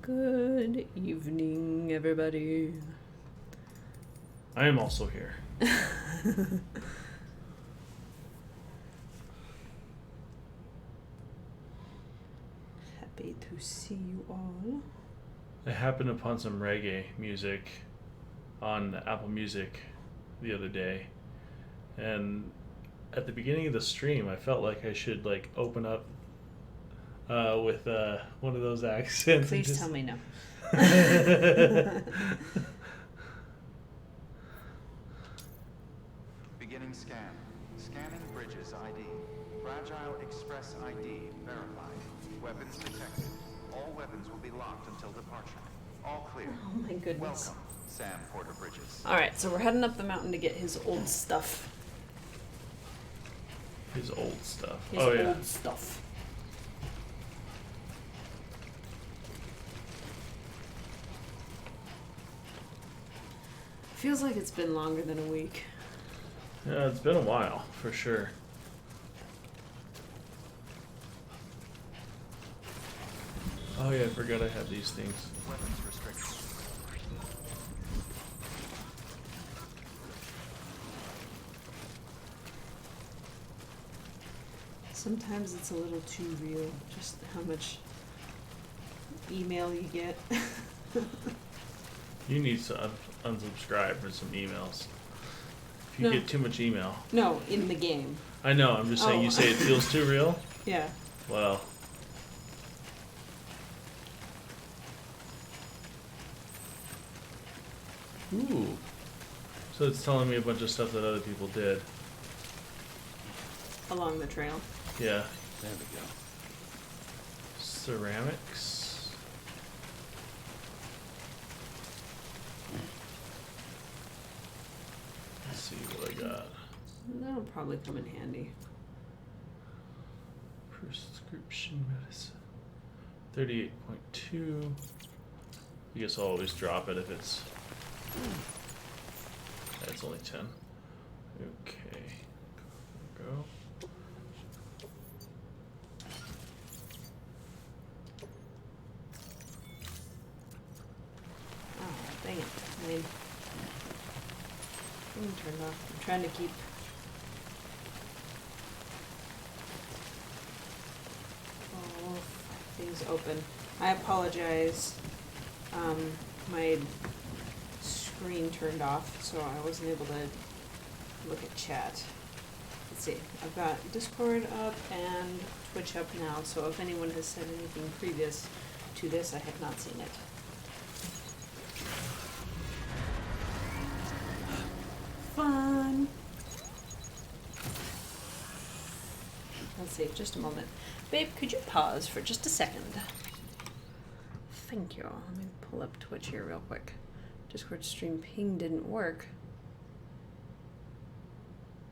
Good evening, everybody. I am also here. Happy to see you all. I happened upon some reggae music on Apple Music the other day, and at the beginning of the stream, I felt like I should open up with one of those accents. Please tell me no. Beginning scan. Scanning bridges ID. Fragile Express ID verified. Weapons detected. All weapons will be locked until departure. All clear. Oh my goodness. Welcome, Sam Porter Bridges. Alright, so we're heading up the mountain to get his old stuff. His old stuff. His oh, yeah. old stuff. Feels like it's been longer than a week. Yeah, it's been a while, for sure. Oh yeah, I forgot I had these things. Weapons restricted. Sometimes it's a little too real, just how much email you get. You need to unsubscribe for some emails. If you No. get too much email. No, in the game. I know, I'm just saying, Oh. you say it feels too real? Yeah. Well. Ooh. So it's telling me a bunch of stuff that other people did. Along the trail. Yeah. There we go. Ceramics. Let's see what I got. That'll probably come in handy. Prescription medicine. 38.2. I guess I'll always drop it if it's... That's only 10. Okay. Go. Oh, dang it. I mean, turned off. I'm trying to keep all things open. I apologize. My screen turned off, so I wasn't able to look at chat. Let's see. I've got Discord up and Twitch up now, so if anyone has said anything previous to this, I have not seen it. Fun. Let's see, just a moment. Babe, could you pause for just a second? Thank you. Let me pull up Twitch here real quick. Discord stream ping didn't work.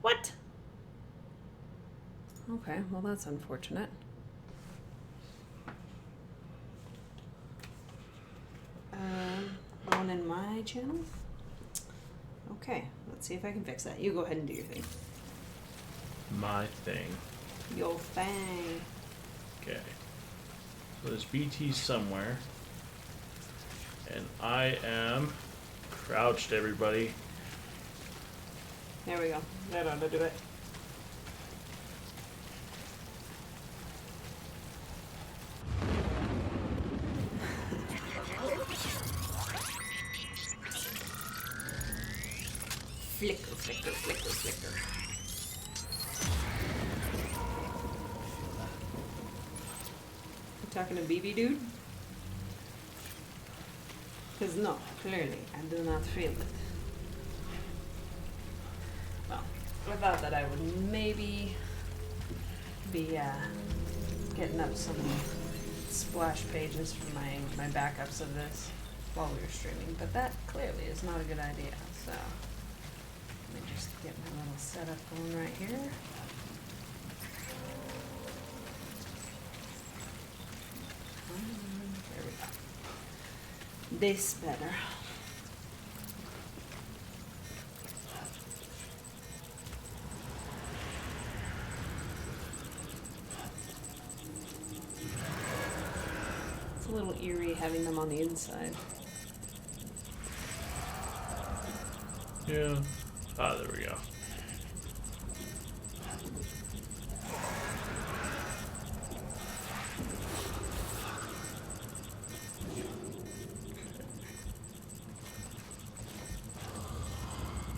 What? Okay, well that's unfortunate. One in my channel? Okay, let's see if I can fix that. You go ahead and do your thing. My thing. Yo fang. Okay. So there's BT somewhere. And I am crouched, everybody. There we go. That ought to do it. Flicker, flicker, flicker, flicker. You talking to BB dude? Because no, clearly, I do not feel it. Well, I thought that I would maybe be getting up some splash pages for my backups of this while we were streaming, but that clearly is not a good idea, so let me just get my little setup going right here. There we go. This better. It's a little eerie having them on the inside. Yeah. Ah, there we go.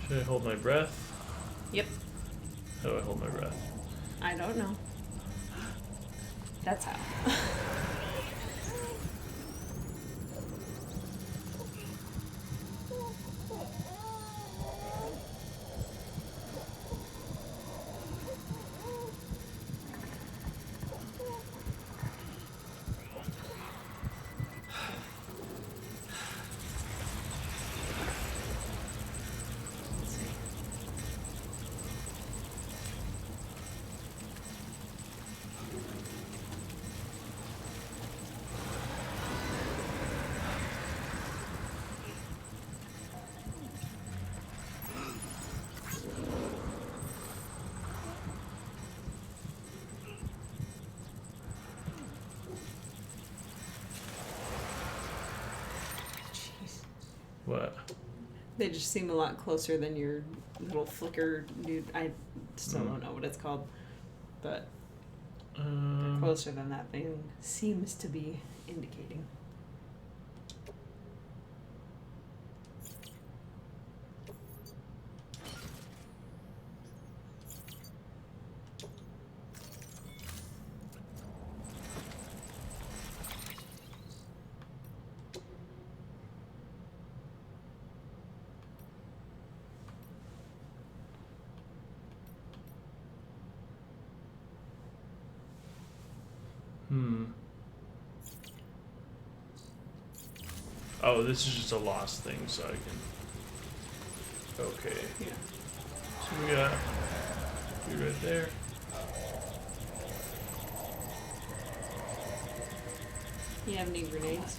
Should I hold my breath? Yep. How do I hold my breath? I don't know. That's how. Jeez. What? They just seem a lot closer than your little flicker dude. I still don't know what it's called, but they're closer than that thing seems to be indicating. Oh, this is just a lost thing, so I can... Okay. Yeah. So we got... You right there. You have any grenades?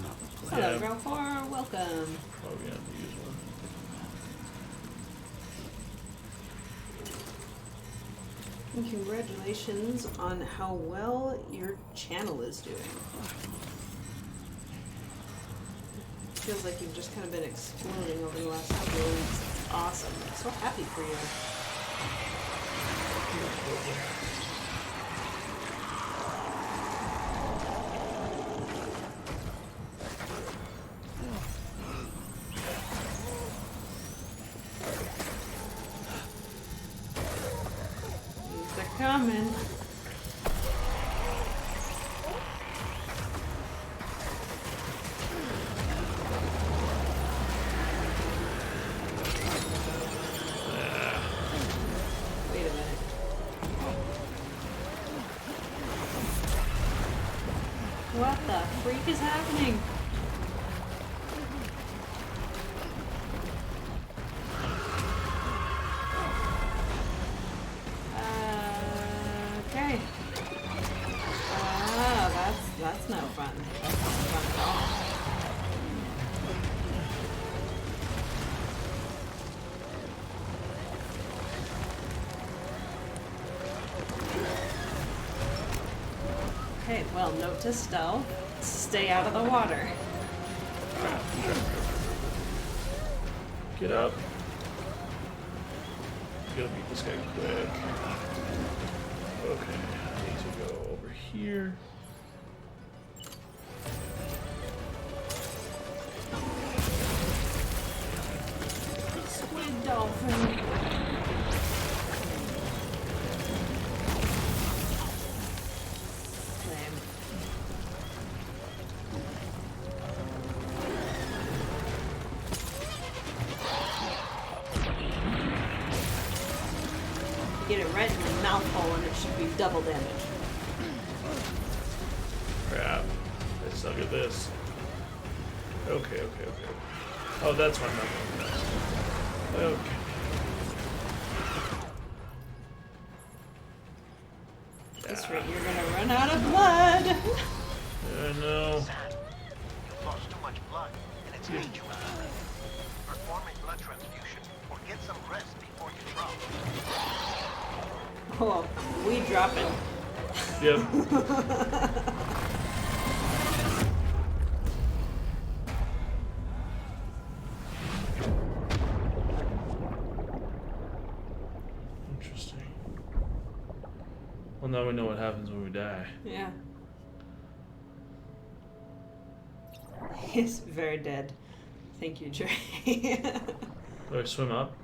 No. Hello, Yeah. Ground 4. Welcome. Probably gonna have to use one. And congratulations on how well your channel is doing. Feels like you've just kind of been exploding over the last couple of weeks. It's awesome. I'm so happy for you. These are coming. Wait a minute. What the freak is happening? Okay. That's no fun. That's not fun at all. Okay, well, note to stealth. Stay out of the water. Get up. Gotta beat this guy quick. Okay, I need to go over here. Squid dolphin. Slam. Get it right in the mouth hole and it should be double damage. Crap. I suck at this. Okay. Oh, that's why I'm not going fast. Okay. At this rate, you're gonna run out of blood. I know. Sad. You've lost too much blood, and it's made you weak. Perform a blood transfusion, or get some rest before you drop. Oh, we dropping. Yep. Well, now we know what happens when we die. Yeah. He's very dead. Thank you, Trey. Do I swim up?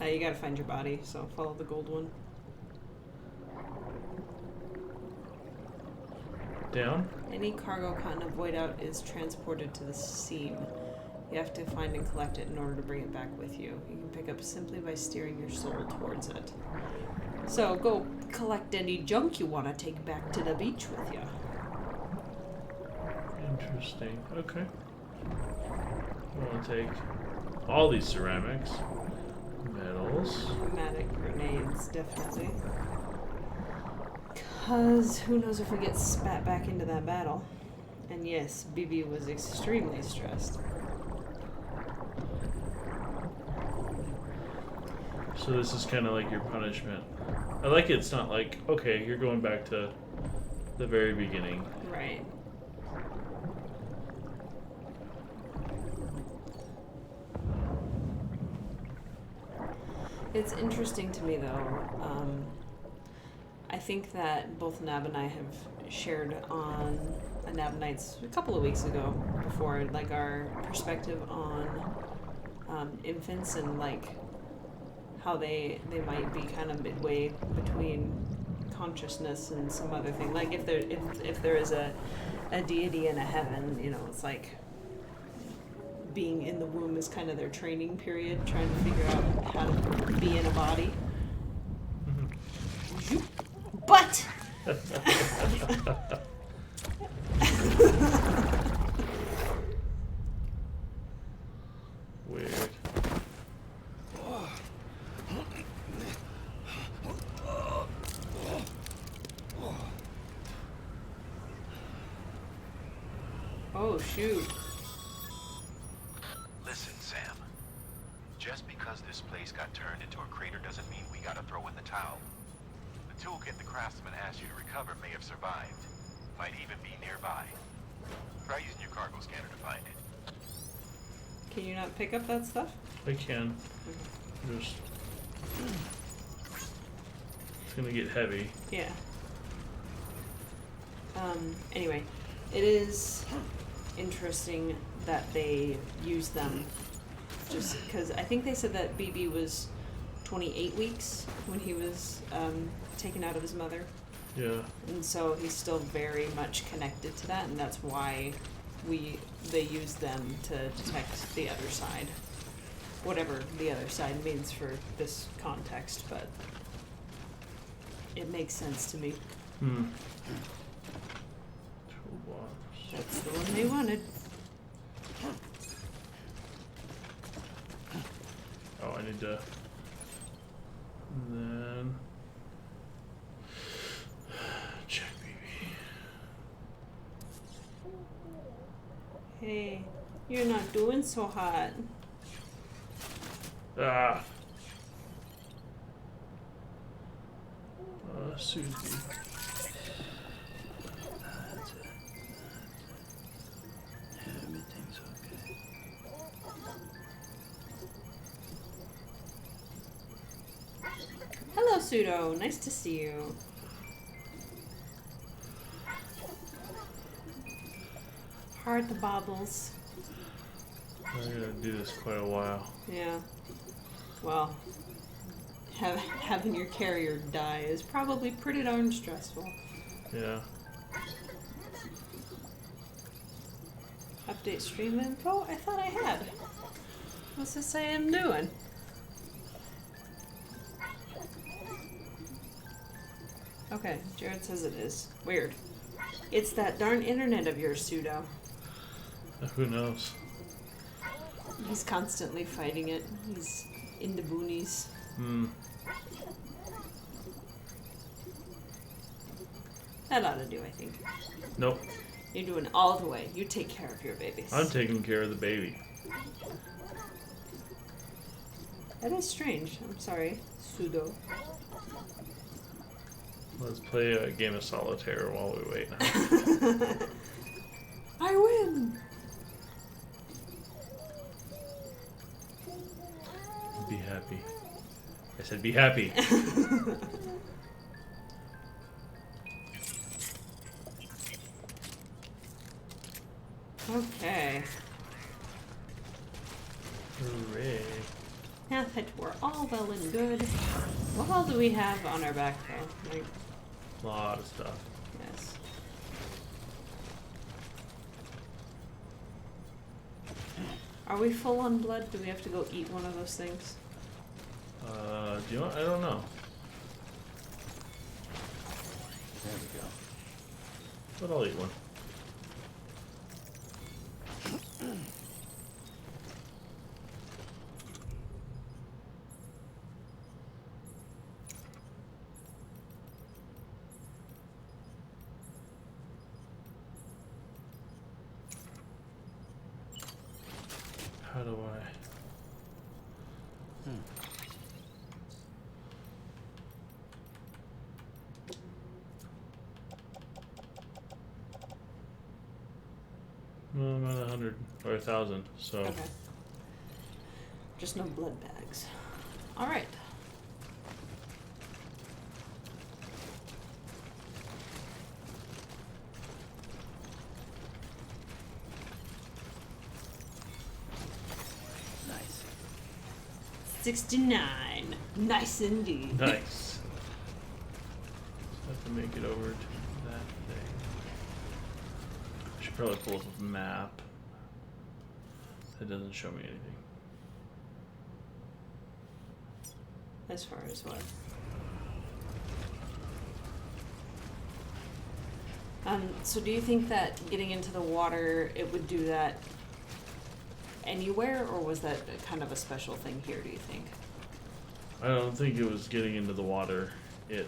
You gotta find your body, so follow the gold one. Down? Any cargo caught in a void out is transported to the seam. You have to find and collect it in order to bring it back with you. You can pick up simply by steering your soul towards it. So go collect any junk you want to take back to the beach with you. Interesting. Okay. I want to take all these ceramics, metals. Pneumatic grenades, definitely. Because who knows if we get spat back into that battle. And yes, BB was extremely stressed. So this is kind of like your punishment. I like it. It's not like, okay, you're going back to the very beginning. Right. It's interesting to me, though. I think that both Nab and I have shared on a Nab Nights a couple of weeks ago before, like, our perspective on infants and, like, how they might be kind of midway between consciousness and some other thing. Like, if there is a deity and a heaven, you know, it's like being in the womb is kind of their training period, trying to figure out how to be in a body. But Weird. oh shoot. Listen, Sam. Just because this place got turned into a crater doesn't mean we gotta throw in the towel. The toolkit the craftsman asked you to recover may have survived. Might even be nearby. Try using your cargo scanner to find it. Can you not pick up that stuff? I can. Just. It's gonna get heavy. Yeah. Anyway, it is interesting that they use them just because I think they said that BB was 28 weeks when he was taken out of his mother. Yeah. And so he's still very much connected to that, and that's why they use them to detect the other side. Whatever the other side means for this context, but it makes sense to me. Hmm. Toolbox. That's the one they wanted. Oh, I need to. And then. Check, baby. Hey, you're not doing so hot. Ah! Susie. Everything's okay. Hello, Pseudo. Nice to see you. Hard the bobbles. I'm gonna do this quite a while. Yeah. Well, having your carrier die is probably pretty darn stressful. Yeah. Update stream info? I thought I had. What's this say I'm doing? Okay, Jared says it is. Weird. It's that darn internet of yours, Pseudo. Who knows? He's constantly fighting it. He's in the boonies. Hmm. That ought to do, I think. Nope. You're doing all the way. You take care of your babies. I'm taking care of the baby. That is strange. I'm sorry, Pseudo. Let's play a game of solitaire while we wait. I win! Be happy. I said be happy. Okay. Hooray. Now that we're all well and good, what all do we have on our back though? Like, A lot of stuff. yes. Are we full on blood? Do we have to go eat one of those things? Do you want? I don't know. There we go. But I'll eat one. How do I? Well, I'm at 100 or 1,000, so Okay. Just no blood bags. Alright. Nice. 69. Nice indeed. nice. Have to make it over to that thing. I should probably pull up a map. It doesn't show me anything. As far as what? So do you think that getting into the water, it would do that anywhere, or was that kind of a special thing here, do you think? I don't think it was getting into the water. It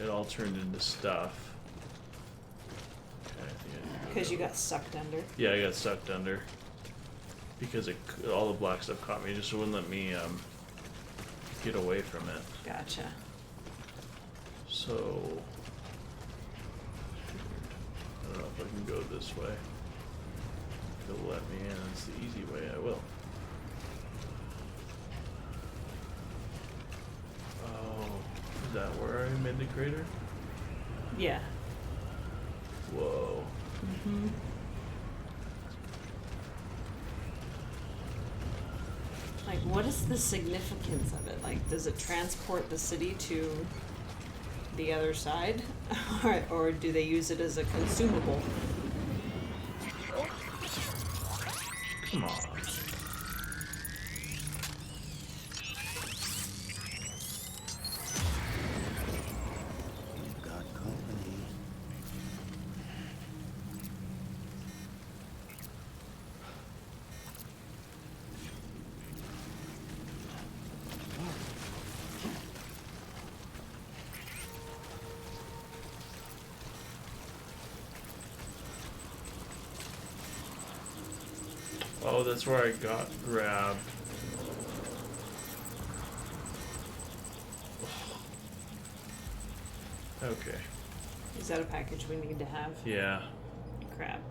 all turned into stuff. Okay, I think I need to Because go. you got sucked under? Yeah, I got sucked under. Because all the black stuff caught me, just wouldn't let me get away from it. Gotcha. So I don't know if I can go this way. If it'll let me in, it's the easy way, I will. Oh, is that where I made the crater? Yeah. Whoa. Mm-hmm. Like, what is the significance of it? Like, does it transport the city to the other side? or do they use it as a consumable? Come on. We've got company. Oh, that's where I got grabbed. Okay. Is that a package we need to have? Yeah. Crap.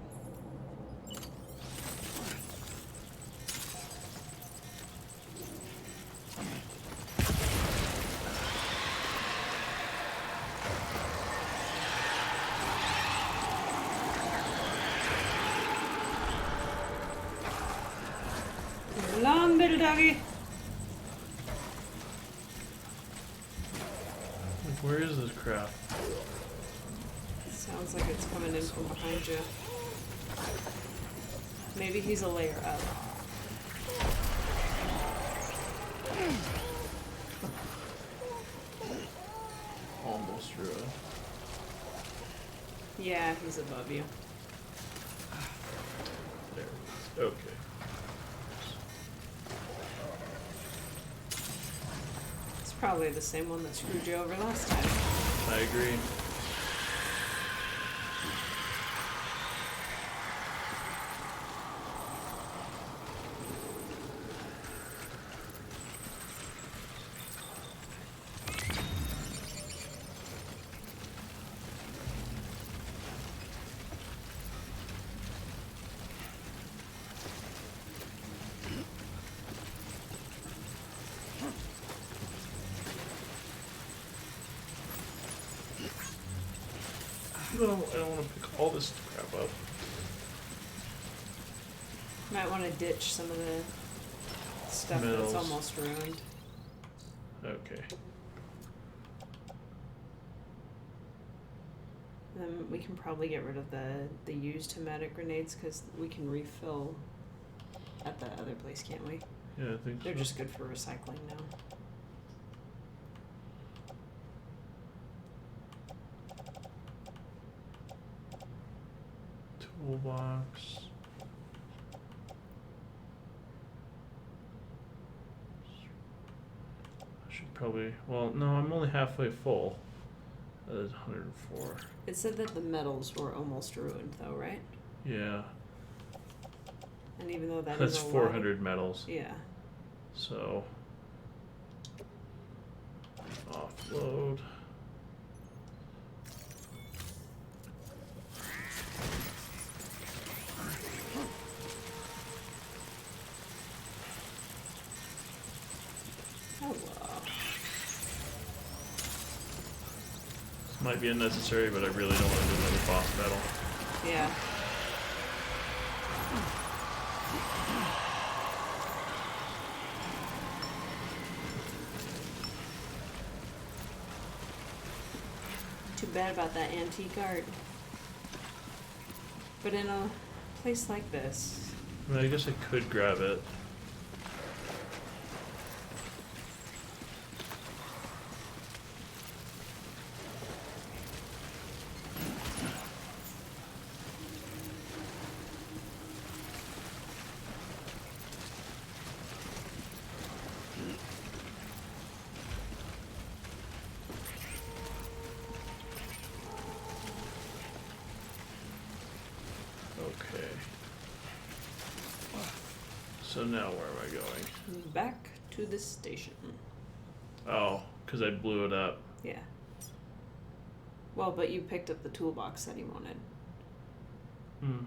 Long little doggy. Like, where is this crap? Sounds like it's coming in from behind you. Maybe he's a layer up. Almost through it. Yeah, he's above you. There it is. Okay. It's probably the same one that screwed you over last time. I agree. I don't want to pick all this crap up. Might want to ditch some of the stuff Metals. that's almost ruined. Okay. And then we can probably get rid of the used hematic grenades because we can refill at the other place, can't we? Yeah, I think They're so. just good for recycling now. Toolbox. I should probably. Well, no, I'm only halfway full. That is 104. It said that the metals were almost ruined, though, right? Yeah. And even though that That's is a 400 metals. lot, yeah. So. Offload. Hello. This might be unnecessary, but I really don't want to do another boss battle. Yeah. Too bad about that antique art. But in a place like this, I mean, I guess I could grab it. Okay. So now where am I going? back to the station. Oh, because I blew it up. Yeah. Well, but you picked up the toolbox that you wanted. Hmm.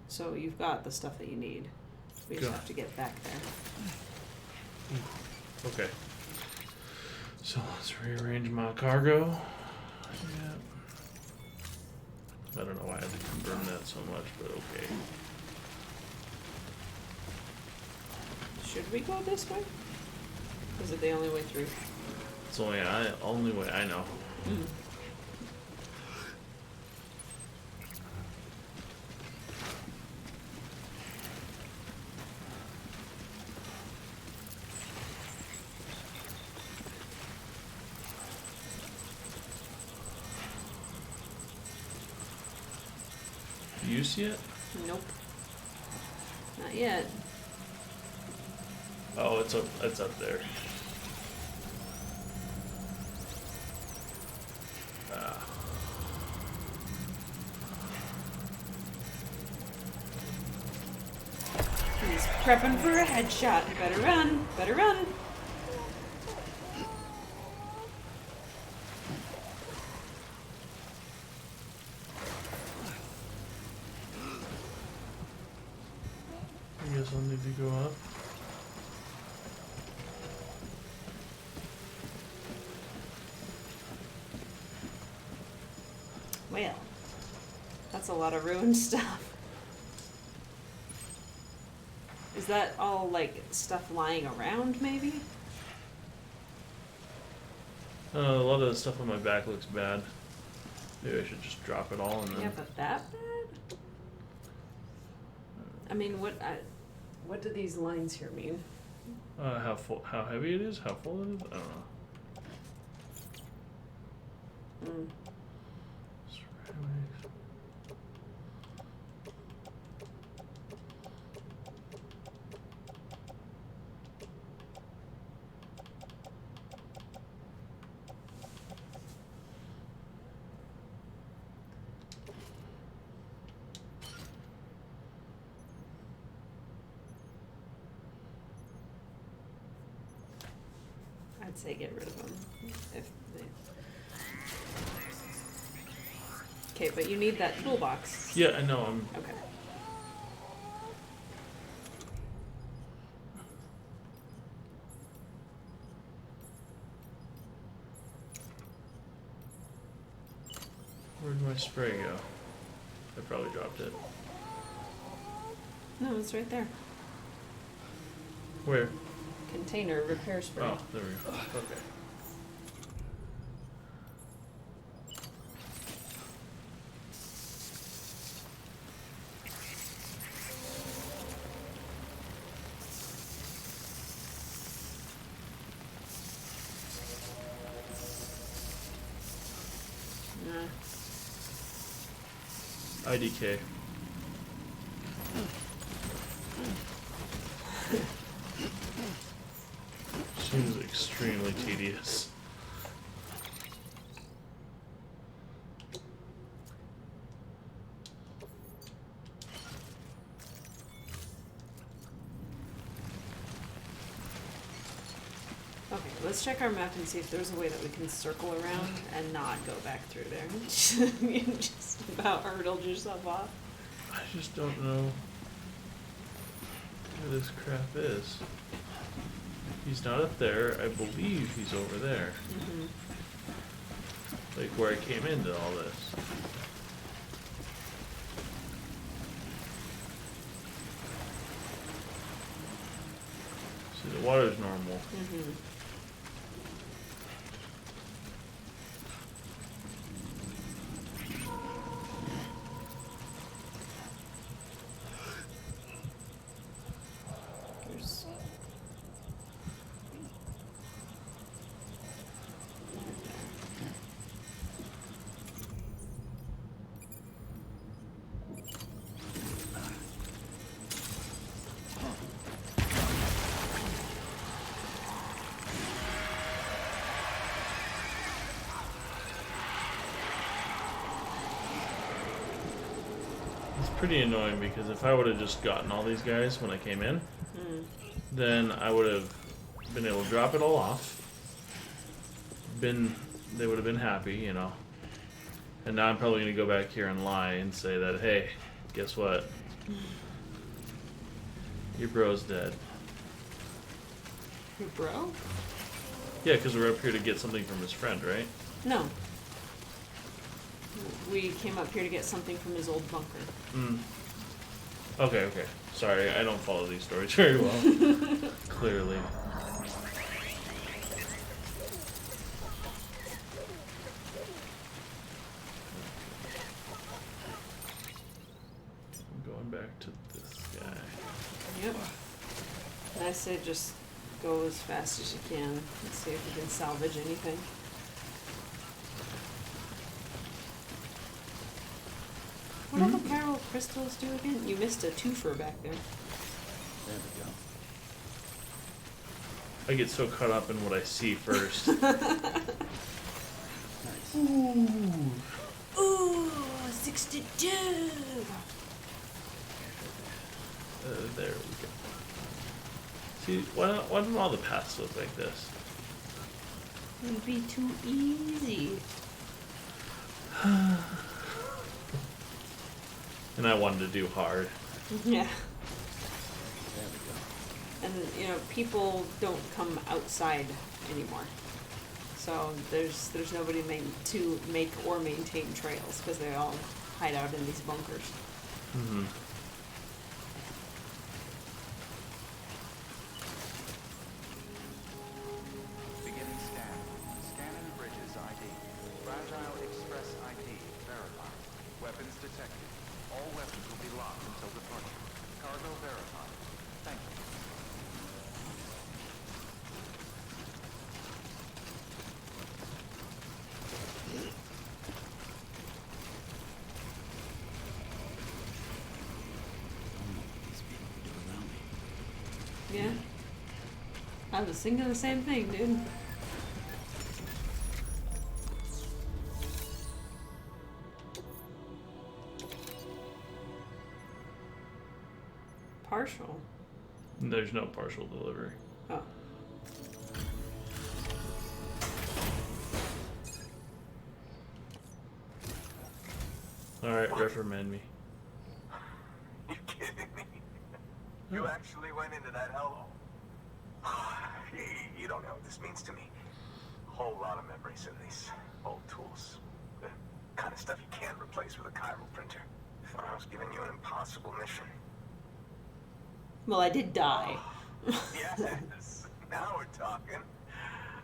So you've got the stuff that you need. We just Got have to get back there. Okay. So let's rearrange my cargo. Yeah. I don't know why I had to confirm that so much, but okay. Should we go this way? Is it the only way through? It's the only way I know. Mm. Do you see it? Nope. Not yet. Oh, it's up there. Ah. He's prepping for a headshot. Better run. Better run. I guess I'll need to go up. Well, that's a lot of ruined stuff. Is that all, like, stuff lying around, maybe? A lot of the stuff on my back looks bad. Maybe I should just drop it all and then. Yeah, but that bad? I mean, what do these lines here mean? How heavy it is? How full it is? I don't know. Mm. Ceramics. I'd say get rid of them. If they... Okay, but you need that toolbox. Yeah, I know. I'm. Okay. Where'd my spray go? I probably dropped it. No, it's right there. Where? Container repair spray. Oh, there we go. Okay. IDK. Seems extremely tedious. Okay, let's check our map and see if there's a way that we can circle around and not go back through there. You just about hurtled yourself off. I just don't know where this crap is. He's not up there. I believe he's over there. Mm-hmm. Like where I came into all this. See, the water's normal. Mm-hmm. There's... It's pretty annoying because if I would have just gotten all these guys when I came in, then I would have been able to drop it all off. They would have been happy, you know. And now I'm probably going to go back here and lie and say that, hey, guess what? Your bro's dead. Your bro? Yeah, because we're up here to get something from his friend, right? No. We came up here to get something from his old bunker. Okay, okay. Sorry, I don't follow these stories very well. Clearly. I'm going back to this guy. Yep. And I say just go as fast as you can and see if you can salvage anything. What do the barrel crystals do again? You missed a twofer back there. There we go. I get so caught up in what I see first. Nice. Ooh, 62! There we go. See, why don't all the paths look like this? It would be too easy. And I wanted to do hard. Yeah. There we go. And, you know, people don't come outside anymore. So there's nobody to make or maintain trails because they all hide out in these bunkers. Mm-hmm. Beginning scan. Scanning bridges ID. Fragile Express ID verified. Weapons detected. All weapons will be locked until departure. Cargo verified. Thank you. I don't know what these people could do without me. Yeah. I was thinking the same thing, dude. Partial. There's no partial delivery. Oh. Alright, reprimand me. You kidding me? You actually went into that hellhole. You don't know what this means to me. A whole lot of memories in these old tools. The kind of stuff you can't replace with a chiral printer. I was giving you an impossible mission. Well, I did die. Yes, now we're talking.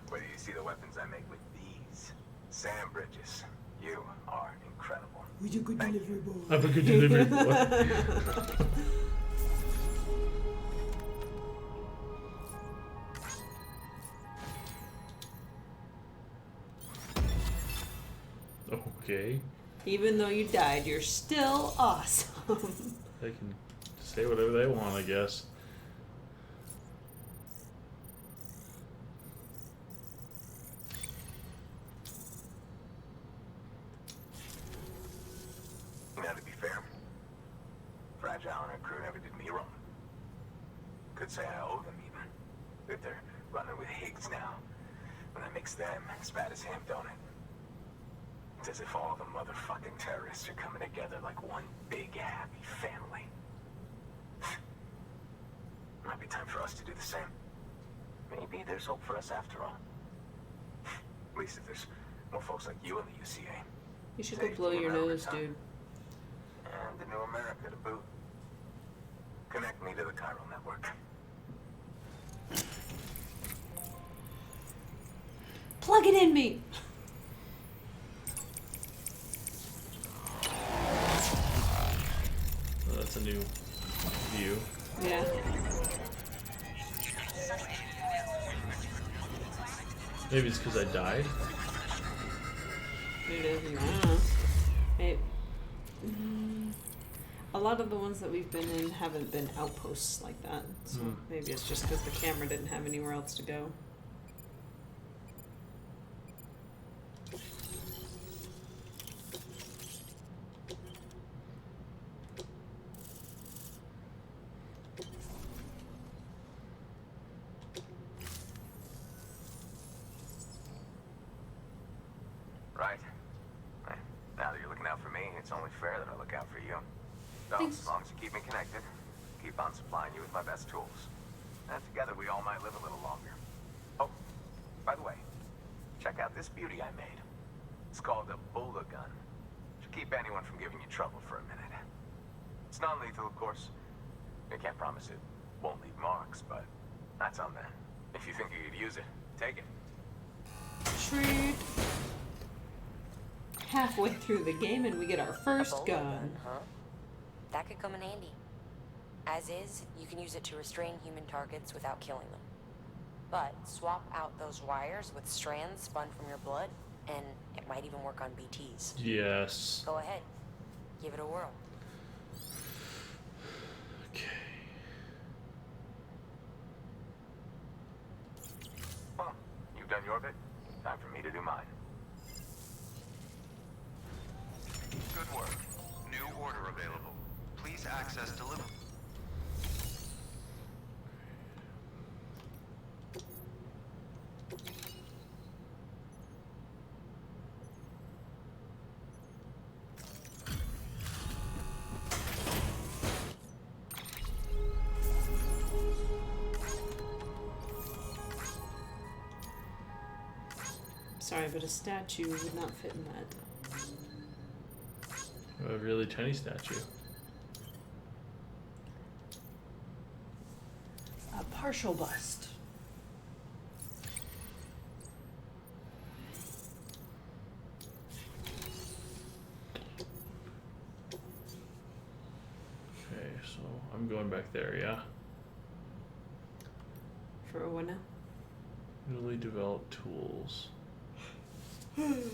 Where do you see the weapons I make with these? Sam Bridges, you are incredible. Who's a good Thank delivery you. boy? I'm a good delivery boy. Okay. Even though you died, you're still awesome. They can say whatever they want, I guess. Now, to be fair, Fragile and her crew never did me wrong. Could say I owe them even. That they're running with Higgs now. When that makes them as bad as him, don't it? It's as if all the motherfucking terrorists are coming together like one big happy family. Might be time for us to do the same. Maybe there's hope for us after all. At least if there's more folks like you in the UCA. You should go blow your nose, dude. And the new America to boot. Connect me to the chiral network. Plug it in me. Oh, that's a new view. Yeah. Maybe it's because I died. It is. I don't know. A lot of the ones that we've been in haven't been outposts like that. So maybe it's just because the camera didn't have anywhere else to go. Right. Now that you're looking out for me, it's only fair that I look out for you. So, Thanks. as long as you keep me connected, keep on supplying you with my best tools. And together we all might live a little longer. Oh, by the way, check out this beauty I made. It's called a Bula gun. Should keep anyone from giving you trouble for a minute. It's non-lethal, of course. I can't promise it won't leave marks, but that's on them. If you think you could use it, take it. Treat. Halfway through the game and we get our first A bowler gun. huh? That could come in handy. As is, you can use it to restrain human targets without killing them. But swap out those wires with strands spun from your blood, and it might even work on BTs. Yes. Go ahead. Give it a whirl. Okay. Well, you've done your bit. Time for me to do mine. Good work. New order available. Please access deliver. Sorry, but a statue would not fit in that. A really tiny statue. A partial bust. Okay, so I'm going back there, yeah? For what now? Newly developed tools. Should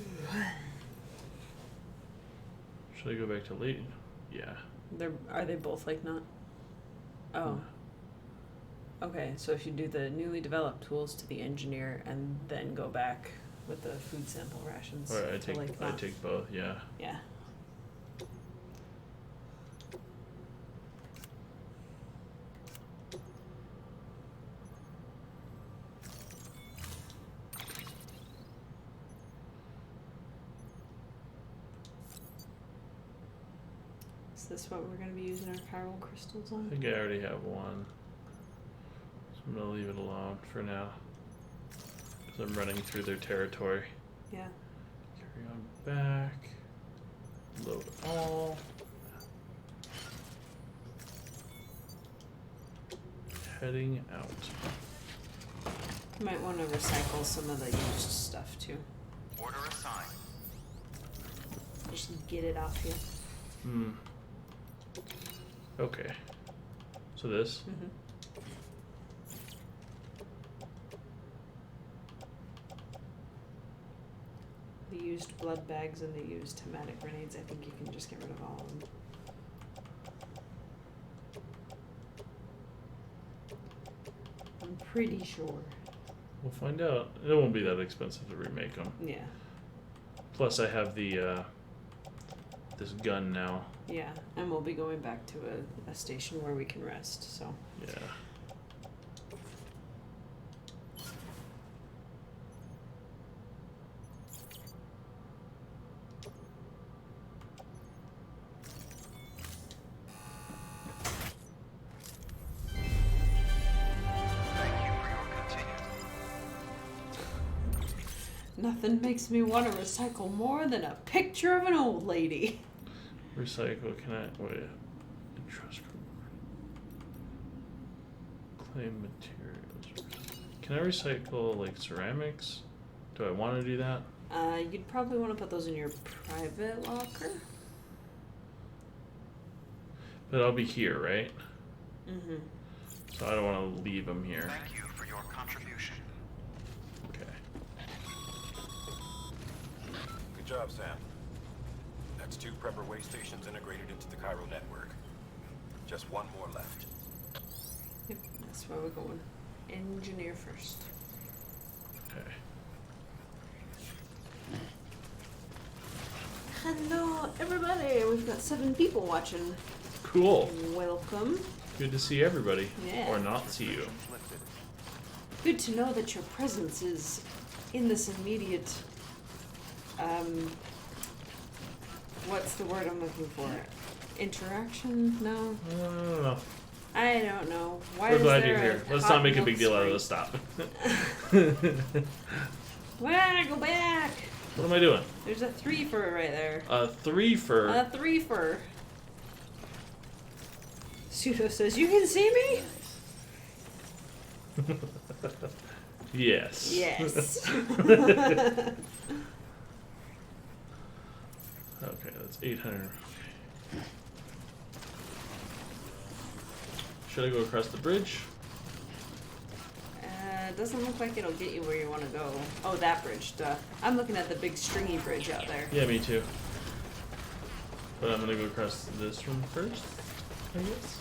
I go back to Leighton? Yeah. Are they both like not? Oh. Okay, so if you do the newly developed tools to the engineer and then go back with the food sample rations. Alright, I to take like not. both, yeah. Yeah. Is this what we're going to be using our chiral crystals I on? think I already have one. So I'm gonna leave it alone for now. Because I'm running through their territory. Yeah. Carry on back. Load all. heading out. You might want to recycle some of the used stuff too. Order assigned. Just get it off you. Hmm. Okay. So this? Mm-hmm. The used blood bags and the used hematic grenades, I think you can just get rid of all of them. I'm pretty sure. We'll find out. It won't be that expensive to remake them. Yeah. Plus, I have the this gun now. Yeah, and we'll be going back to a station where we can rest, so. Yeah. Thank you for your continued. Nothing makes me want to recycle more than a picture of an old lady. Recycle. Can I wait? Trust. Claim materials. Can I recycle like ceramics? Do I want to do that? You'd probably want to put those in your private locker. But I'll be here, right? Mm-hmm. So I don't want to leave them here. Thank you for your contribution. Okay. Good job, Sam. That's 2 prepper way stations integrated into the Cairo network. Just 1 more left. Yep, that's where we're going. Engineer first. Okay. Hello, everybody. We've got 7 people watching. Cool. Welcome. Good to see everybody. Yeah. Or not see you. Lifted. Good to know that your presence is in this immediate, what's the word I'm looking for? Interaction? No? No. I don't know. Why We're is glad there you're here. Let's hot not make a milk big deal out of spring? this. Stop. Well, go back. What am I doing? There's a 3-fer right there. A 3-fer. A 3-fer. Pseudo says, "You can see me?" Yes. Yes. Okay, that's 800. Should I go across the bridge? It doesn't look like it'll get you where you want to go. Oh, that bridge, duh. I'm looking at the big stringy bridge out there. Yeah, me too. But I'm gonna go across this one first, I guess.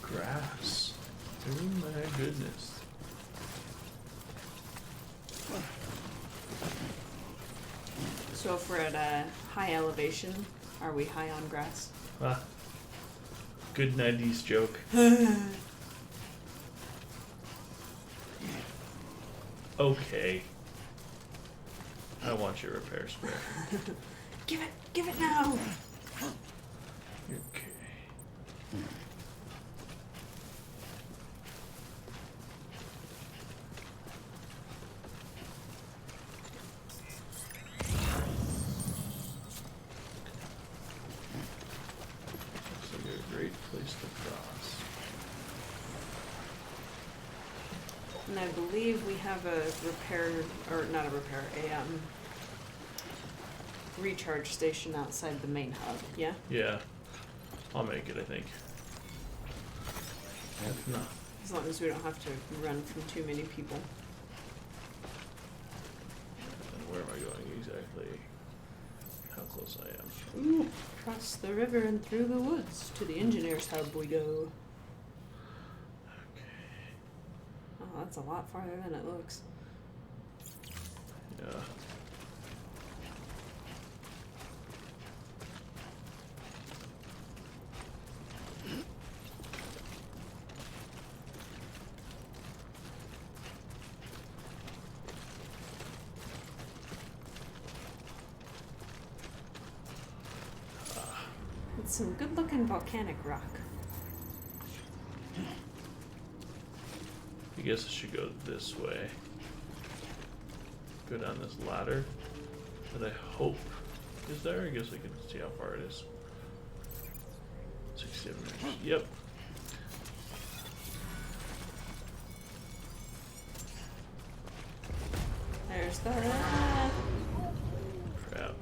Grass. Oh my goodness. So if we're at a high elevation, are we high on grass? Ah. Good 90s joke. Okay. I want your repair spray. Give it now! Okay. Looks like a great place to cross. And I believe we have a repair, or not a repair, a recharge station outside the main hub, yeah? Yeah. I'll make it, I think. If not. As long as we don't have to run from too many people. And where am I going exactly? How close I am. Ooh, across the river and through the woods to the engineer's hub we go. Okay. Oh, that's a lot farther than it looks. Yeah. It's some good looking volcanic rock. I guess I should go this way. Go down this ladder that I hope is there. I guess I can see how far it is. Does he have energy? Yep. There's the... Crap.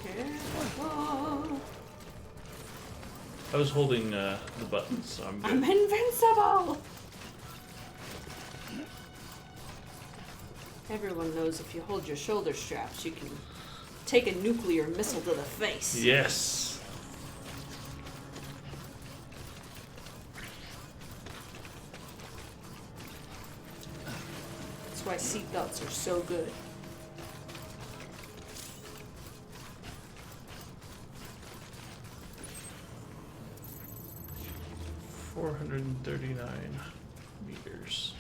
Careful. I was holding the buttons, so I'm good. I'm invincible! Everyone knows if you hold your shoulder straps, you can take a nuclear missile to the face. Yes. That's why seatbelts are so good. $439 meters.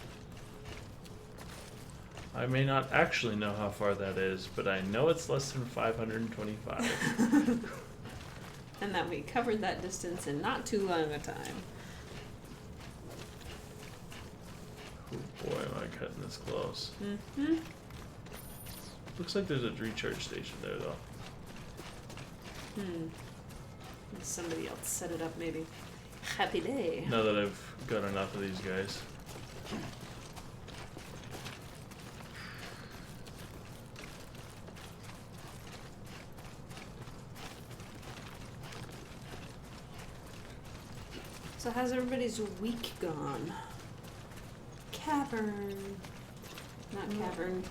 I may not actually know how far that is, but I know it's less than 525. And that we covered that distance in not too long a time. Oh boy, am I cutting this close. Mm-hmm. Looks like there's a recharge station there, though. Somebody else set it up, maybe. Happy day. Now that I've got enough of these guys. So how's everybody's week gone? Cavern. Not cavern.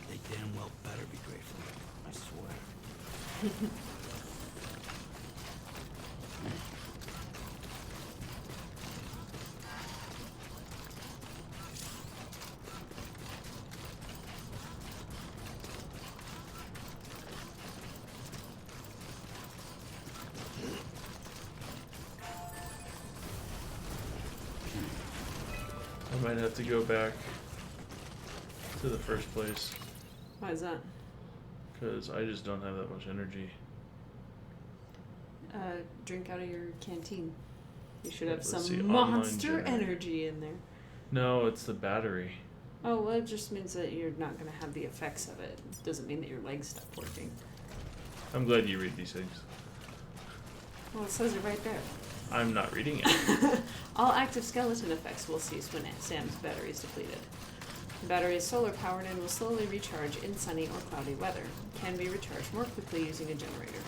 They damn well better be grateful. I swear. I might have to go back to the first place, Why is that? because I just don't have that much energy. Drink out of your canteen. You should have Let's some see, online monster generator. energy in there. No, it's the battery. Oh, well, it just means that you're not going to have the effects of it. Doesn't mean that your legs stop working. I'm glad you read these things. Well, it says it right there. I'm not reading it. All active skeleton effects will cease when Sam's battery is depleted. The battery is solar powered and will slowly recharge in sunny or cloudy weather. Can be recharged more quickly using a generator.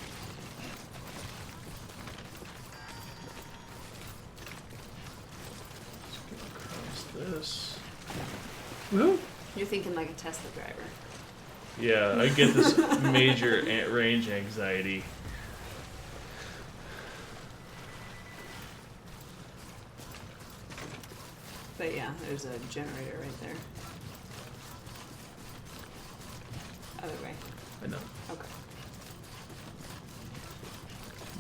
Let's get across this. Woo! You're thinking like a Tesla driver. Yeah, I get this major range anxiety. But yeah, there's a generator right there. Other way. I know. Okay.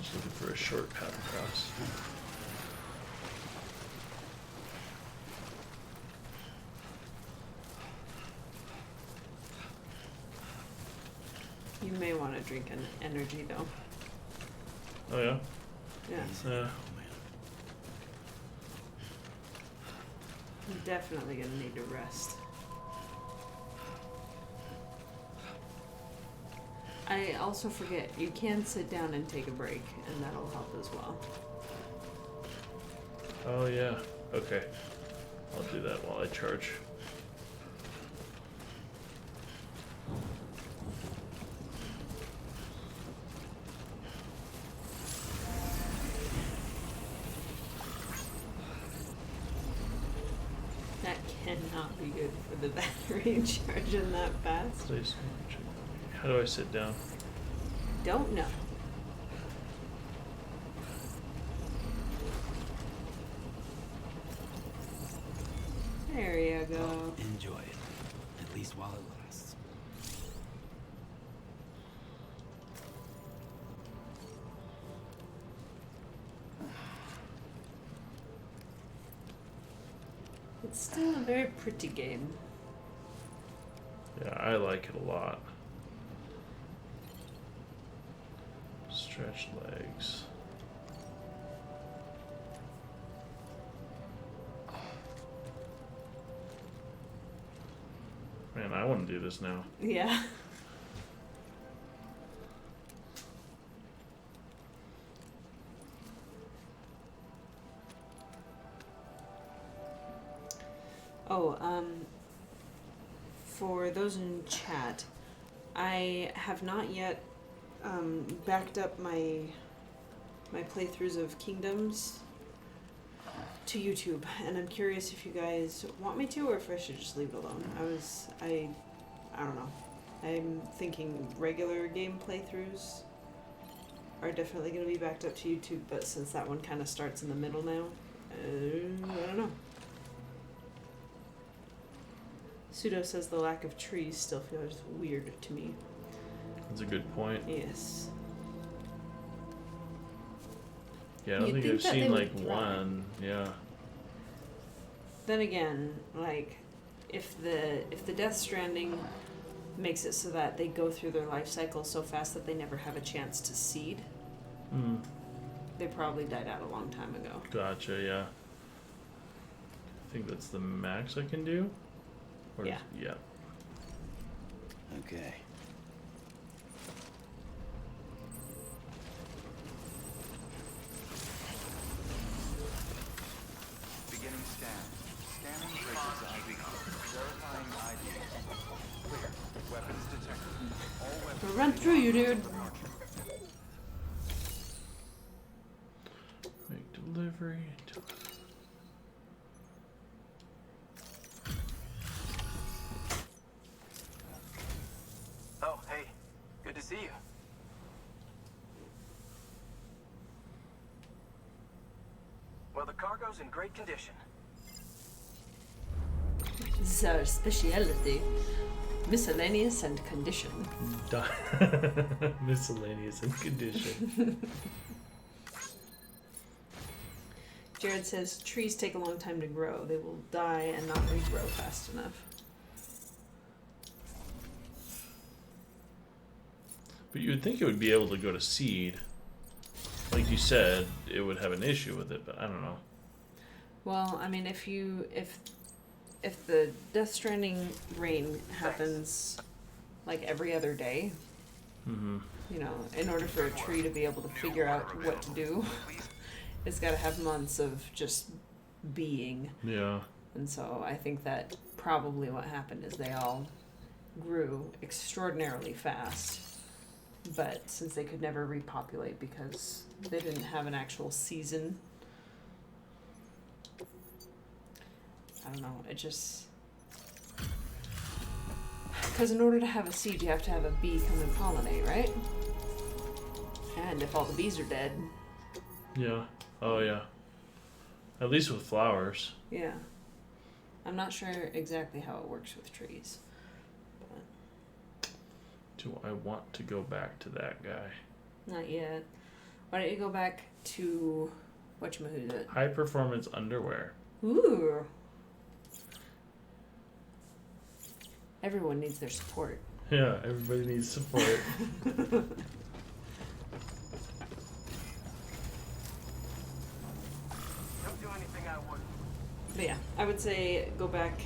Just looking for a short path across. You may want to drink an energy though. Oh yeah? Yeah. Oh, man. You're definitely gonna need to rest. I also forget, you can sit down and take a break, and that'll help as well. Oh yeah. Okay. I'll do that while I charge. That cannot be good for the battery charging that fast. Place. How do I sit down? Don't know. There you go. Enjoy it. At least while it lasts. It's still a very pretty game. Yeah, I like it a lot. Stretch legs. Man, I want to do this now. Yeah. Oh, for those in chat, I have not yet backed up my playthroughs of Kingdoms to YouTube, and I'm curious if you guys want me to, or if I should just leave it alone. I don't know. I'm thinking regular game playthroughs are definitely going to be backed up to YouTube, but since that one kind of starts in the middle now, I don't know. Pseudo says the lack of trees still feels weird to me. That's a good point. Yes. Yeah, I don't You'd think I've that they seen would like thrive. one. Yeah. Then again, like, if the Death Stranding makes it so that they go through their life cycle so fast that they never have a chance to seed, they probably died out a long time ago. Gotcha. Yeah. I think that's the max I can do. Or Yeah. Yeah. Okay. Beginning scan. Scanning bridges ID. Verifying ID. Clear. Weapons detected. All weapons. We'll run through you, dude. Make delivery. Oh, hey. Good to see you. Well, the cargo's in great condition. This is our speciality. Miscellaneous and condition. Miscellaneous in condition. Jared says trees take a long time to grow. They will die and not regrow fast enough. But you would think it would be able to go to seed. Like you said, it would have an issue with it, but I don't know. Well, I mean, if the Death Stranding rain happens like every other day, you know, in order for a tree to be able to figure out what to do, it's got to have months of just being. Yeah. And so I think that probably what happened is they all grew extraordinarily fast. But since they could never repopulate because they didn't have an actual season, I don't know, it just... Because in order to have a seed, you have to have a bee come and pollinate, right? And if all the bees are dead... Yeah. Oh, yeah. At least with flowers. Yeah. I'm not sure exactly how it works with trees. But Do I want to go back to that guy? not yet. Why don't you go back to... whatchamahoo's it? High performance underwear. Ooh. Everyone needs their support. Yeah, everybody needs support. Don't do anything I wouldn't. But yeah, I would say go back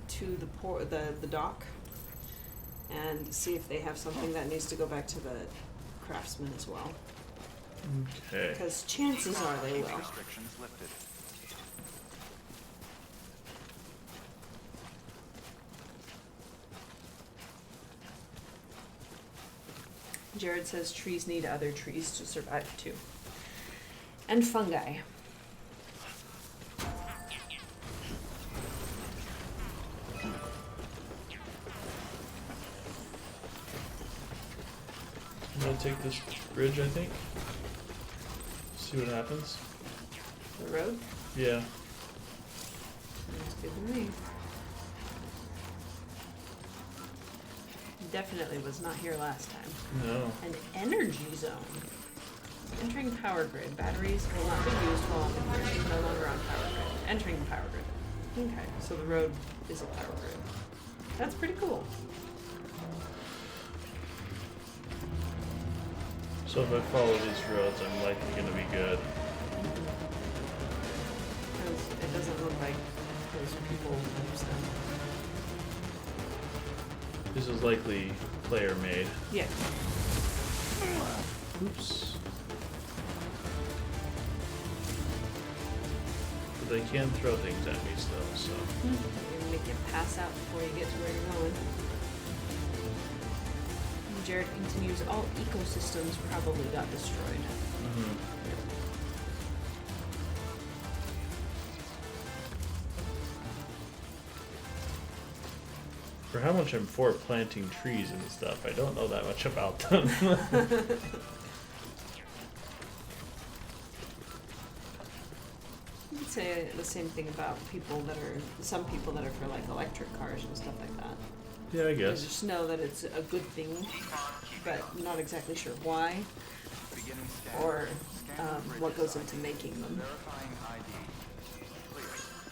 to the dock and see if they have something that needs to go back to the craftsman as well. Okay. Because chances are they will. Restrictions lifted. Jared says trees need other trees to survive too. And fungi. I'm gonna take this bridge, I think. See what happens. The road? Yeah. That's good to me. Definitely was not here last time. No. An energy zone. Entering power grid. Batteries will not be used while on the grid. No longer on power grid. Entering power grid. Okay, so the road is a power grid. That's pretty cool. So if I follow these roads, I'm likely gonna be good. Because it doesn't look like those people use them. This is likely player made. Yeah. Oops. But they can throw things at me still, so. You make it pass out before you get to where you're going. And Jared continues, all ecosystems probably got destroyed. For how much I'm for planting trees and stuff, I don't know that much about them. You could say the same thing about some people that are for like electric cars and stuff like that. Yeah, I You guess. just know that it's a good thing, but not exactly sure why Beginning scan. or Scan the what bridges goes into ID. making them. Verifying ID. Clear.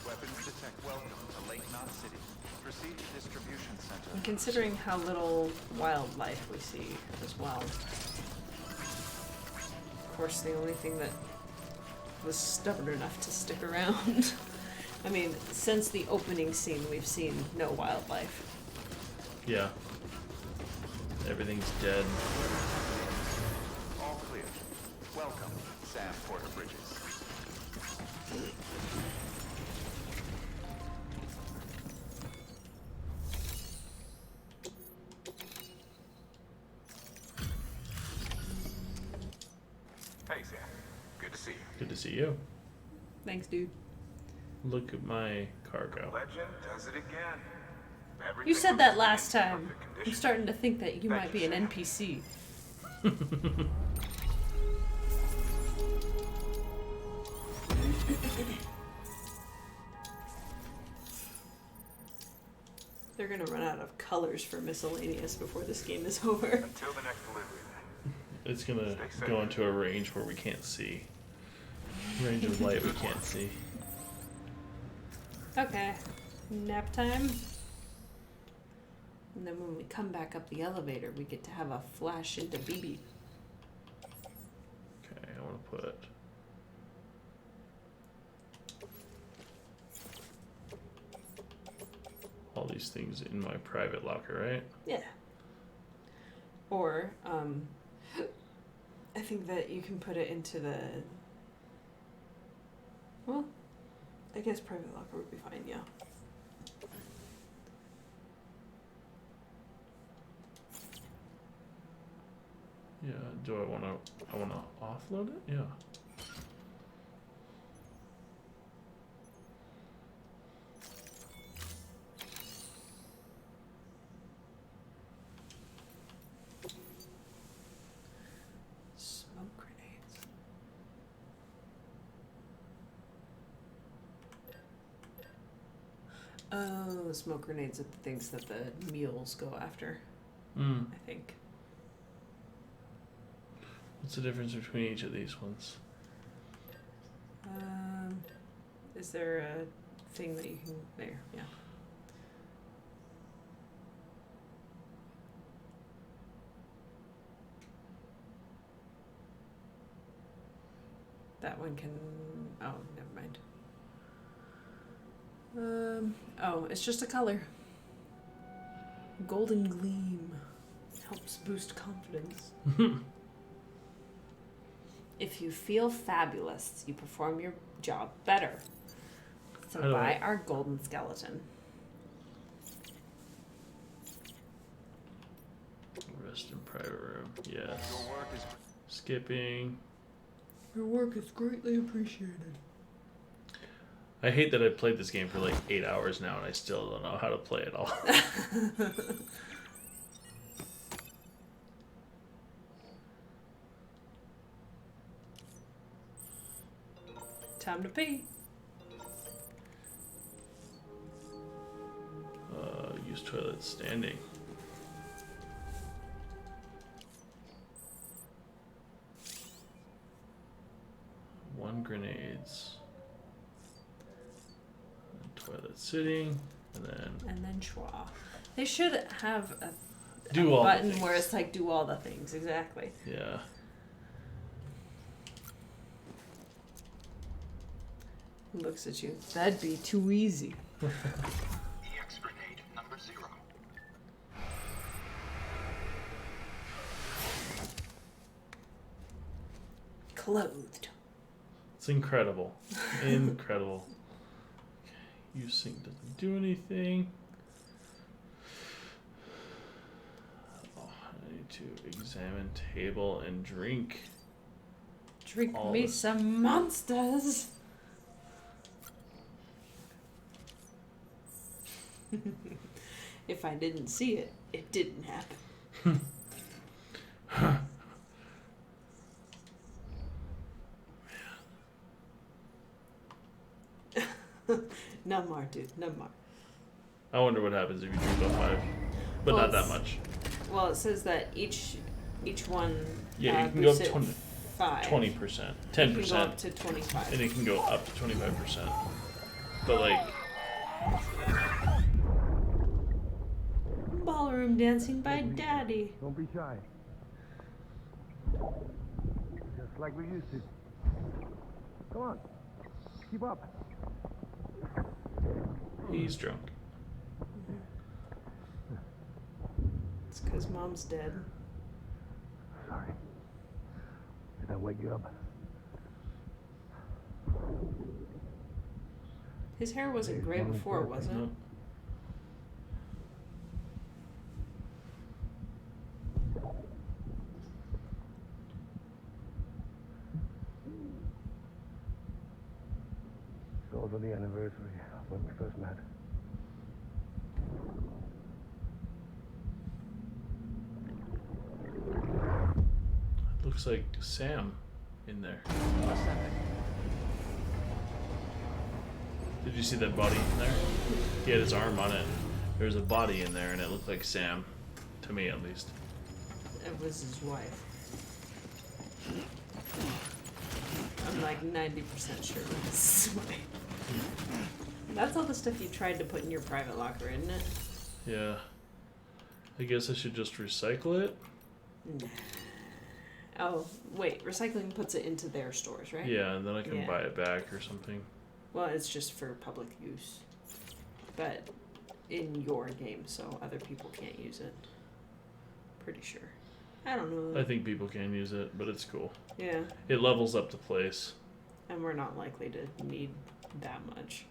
Weapons detect. Welcome to Lake Knot City. Proceed to distribution center. And considering how little wildlife we see as well. Of course, the only thing that was stubborn enough to stick around. I mean, since the opening scene, we've seen no wildlife. Yeah. Everything's dead. All clear. Welcome, Sam Porter Bridges. Hey, Sam. Good to see you. Good to see you. Thanks, dude. Look at my cargo. Legend does it again. You said that last time. I'm starting to think that you might be an NPC. They're gonna run out of colors for miscellaneous before this game is over. Until the next delivery, then. It's gonna go into a range where we can't see. Range of light we can't see. Okay, nap time. And then when we come back up the elevator, we get to have a flash into BB. Okay, I want to put all these things in my private locker, right? Yeah. Or, I think that you can put it into the... Well, I guess private locker would be fine, yeah. Yeah, do I want to offload it? Yeah. Smoke grenades. Oh, the smoke grenades are the things that the mules go after, I think. What's the difference between each of these ones? Is there a thing that you can... There, yeah. That one can... Oh, never mind. Oh, it's just a color. Golden gleam. Helps boost confidence. If you feel fabulous, you perform your job better. So buy our golden skeleton. Rest in private room. Yes. Your work is Skipping. Your work is greatly appreciated. I hate that I played this game for like 8 hours now and I still don't know how to play it all. Time to pee. Use toilet standing. One grenades. Toilet sitting, and then schwa. They should have a do all the button things. where it's like do all the things, exactly. Yeah. Looks at you. That'd be too easy. EX grenade number 0. clothed. It's incredible. Incredible. Okay, use sync doesn't do anything. Oh, I need to examine table and drink. Drink All me this. some monsters. If I didn't see it, it didn't happen. None more, dude. None more. I wonder what happens if you drink all 5. But Well, not that it's- much. Well, it says that each one. Yeah, you can go up boosts it 20, 5. 20%, You can go 10%, up to 25. and it can go up to 25%. But like, Ballroom dancing by Daddy. Don't be shy. Just like we used to. Come on. Keep up. he's drunk. It's because Mom's dead. Sorry. Did I wake you up? His hair wasn't gray before, was it? Nope. It's also the anniversary of when we first met. Looks like Sam in there. Did you see that body in there? He had his arm on it. There was a body in there, and it looked like Sam, to me at least. It was his wife. I'm like 90% sure it was his wife. That's all the stuff you tried to put in your private locker, isn't it? Yeah. I guess I should just recycle it. Nah. Oh, wait. Recycling puts it into their stores, right? Yeah, and then I can Yeah. buy it back or something. Well, it's just for public use. But in your game, so other people can't use it. Pretty sure. I don't know. I think people can use it, but it's cool. Yeah, It levels up the place. and we're not likely to need that much.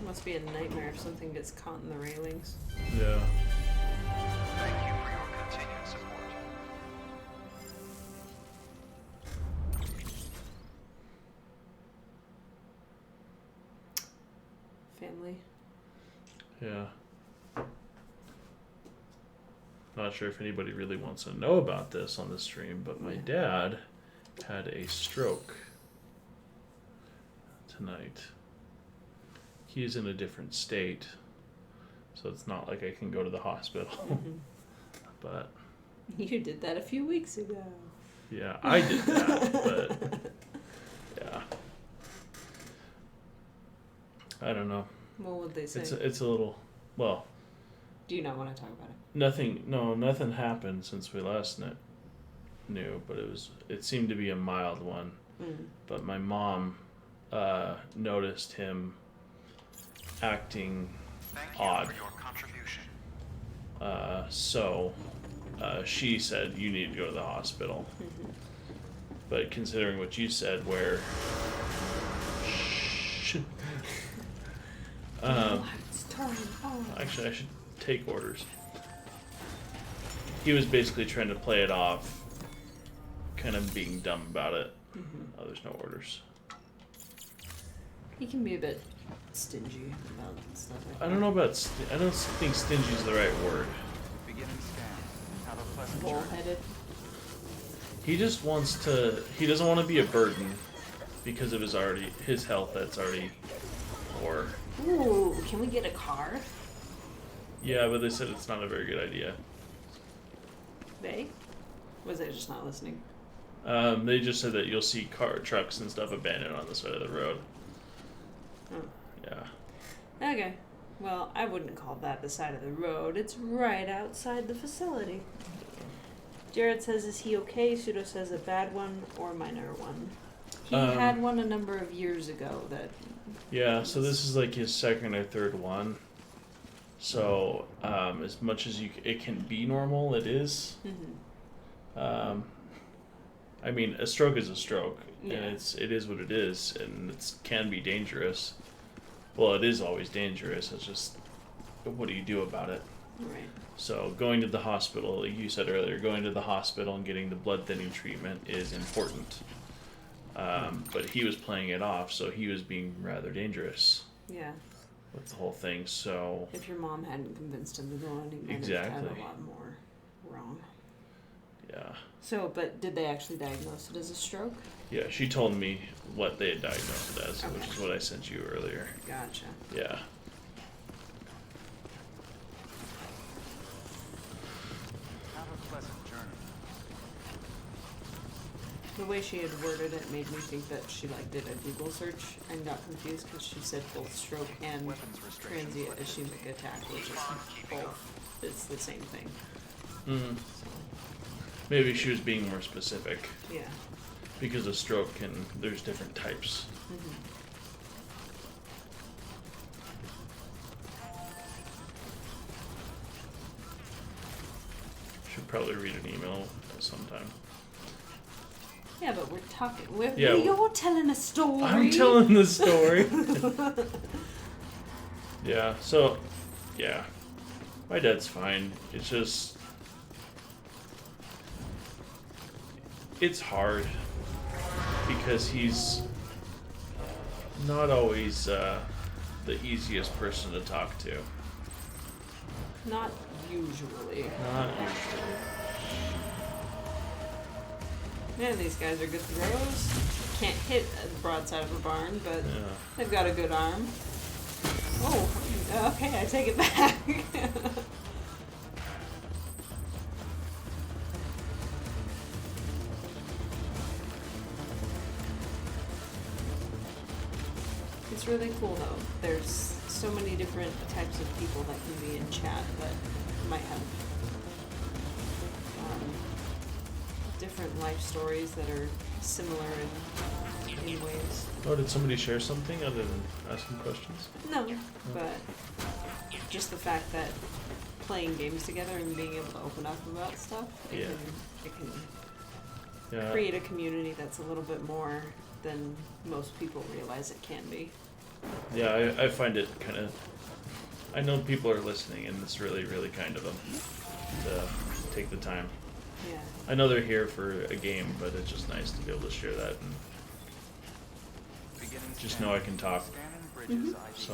Must be a nightmare if something gets caught in the railings. Yeah. Thank you for your continued support. Family. Yeah. Not sure if anybody really wants to know about this on the stream, but my dad had a stroke tonight. He's in a different state, so it's not like I can go to the hospital. Mhm. But You did that a few weeks ago. yeah, I did that, but yeah. I don't know. What would they say? It's a little, well, Do you not want to talk about it? nothing happened since we last knew, but it seemed to be a mild one. Mm. But my mom noticed him acting Thank you odd. for your contribution. So she said you need to go to the hospital. Mm-hmm. But considering what you said, where It's time. Oh. actually I should take orders. He was basically trying to play it off, kind of being dumb about it. Mm-hmm. Oh, there's no orders. He can be a bit stingy about stuff like that. I don't know about. I don't think stingy is the right word. Beginning scan. Have a pleasant journey. Bullheaded. He just wants to. He doesn't want to be a burden because of his health that's already poor. Ooh, can we get a car? Yeah, but they said it's not a very good idea. They? Was I just not listening? They just said that you'll see trucks and stuff abandoned on the side of the road. Oh. Yeah. Okay. Well, I wouldn't call that the side of the road. It's right outside the facility. Jared says, is he okay? Pseudo says a bad one or minor one. He had one a number of years ago that. Yeah, so this is like his second or third one. So as much as it can be normal, it is. Mm-hmm. I mean, a stroke is a stroke, Yeah. and it is what it is, and it can be dangerous. Well, it is always dangerous. It's just, what do you do about it? Right. So going to the hospital, like you said earlier, going to the hospital and getting the blood thinning treatment is important. But he was playing it off, so he was being rather dangerous Yeah. with the whole thing. So If your mom hadn't convinced him to go on, he might have Exactly. had a lot more wrong. yeah, So, but did they actually diagnose it as a stroke? yeah, she told me what they had diagnosed it as, which Okay. is what I sent you earlier. Gotcha. Yeah. Have a pleasant journey. The way she had worded it made me think that she did a Google search and got confused because she said both stroke and Weapons restrictions transient lifted. ischemic attack, which is both. It's the same thing. Mm-hmm. So, Maybe she was being more specific yeah. because a stroke there's different types. Mm-hmm. Should probably read an email sometime. Yeah, but we're talking. Yeah, you're telling a story. I'm telling the story. Yeah, so, yeah. My dad's fine. It's just. It's hard. Because he's not always the easiest person to talk to. Not usually. Not usually. Man, these guys are good throwers. Can't hit the broadside of a barn, but Yeah. they've got a good arm. Oh, okay, I take it back. It's really cool though. There's so many different types of people that can be in chat that might have different life stories that are similar in ways. Oh, did somebody share something other than asking questions? No, but just the fact that playing games together and being able to open up about stuff, it can Yeah. create a community that's a little bit more than most people realize it can be. Yeah, I find it kind of. I know people are listening, and it's really, really kind of them to take the time. Yeah. I know they're here for a game, but it's just nice to be able to share that and Beginning just scan. know I can talk. Scanning bridges ID. So,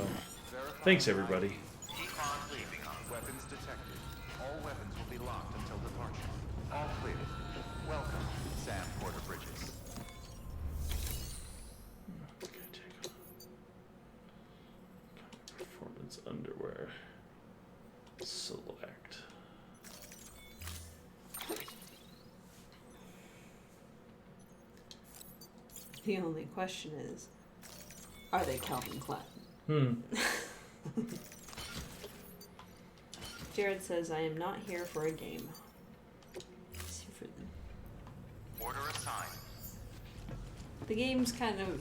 Verify thanks everybody. Keep on leaving on. Weapons detected. All weapons will be locked until departure. All clear. Welcome, Sam Porter Bridges. Okay, take performance underwear. Select. The only question is, are they Calvin Klein? Jared says, I am not here for a game. He's here for Order assigned. the game's kind of,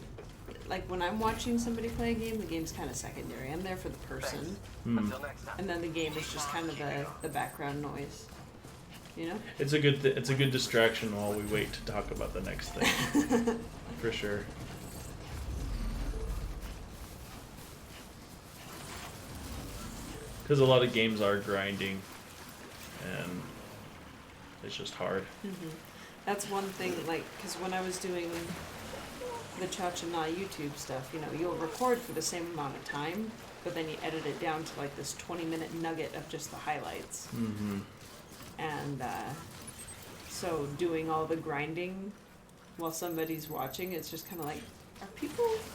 like when I'm watching somebody play a game, the game's kind of secondary. I'm there for the person. Until next time. And then the game is just kind of the background noise. You know? It's a good it's a good distraction while we wait to talk about the next thing. For sure. Because a lot of games are grinding, and it's just hard. That's one thing, like, because when I was doing the Cha-Cha-Na YouTube stuff, you know, you'll record for the same amount of time, but then you edit it down to like this 20-minute nugget of just the highlights. Mm-hmm. And so doing all the grinding while somebody's watching, it's just kind of like,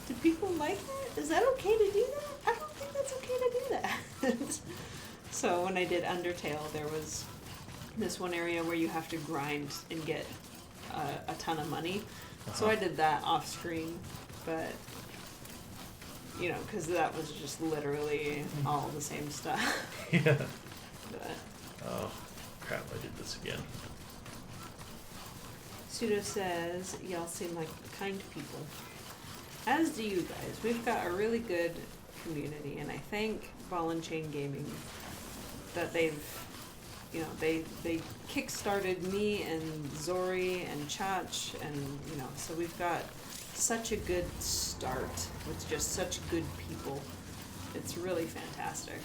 do people like that? Is that okay to do that? I don't think that's okay to do that. So when I did Undertale, there was this one area where you have to grind and get a ton of money. So I did that off screen, but you know, because that was just literally all the same stuff. Yeah. But Oh, crap! I did this again. Pseudo says, y'all seem like kind people. As do you guys. We've got a really good community, and I thank Ball and Chain Gaming that they've, you know, they kick-started me and Zori and Chach, and, you know, so we've got such a good start with just such good people. It's really fantastic.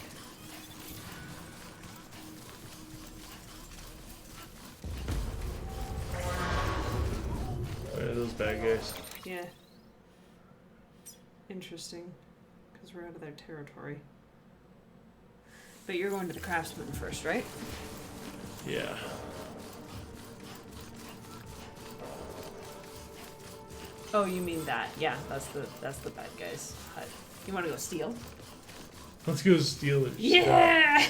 Oh, yeah, those bad guys. Yeah. Interesting, because we're out of their territory. But you're going to the craftsman first, right? Yeah. Oh, you mean that? Yeah, that's the bad guy's hut. You want to go steal? Let's go steal it. Yeah.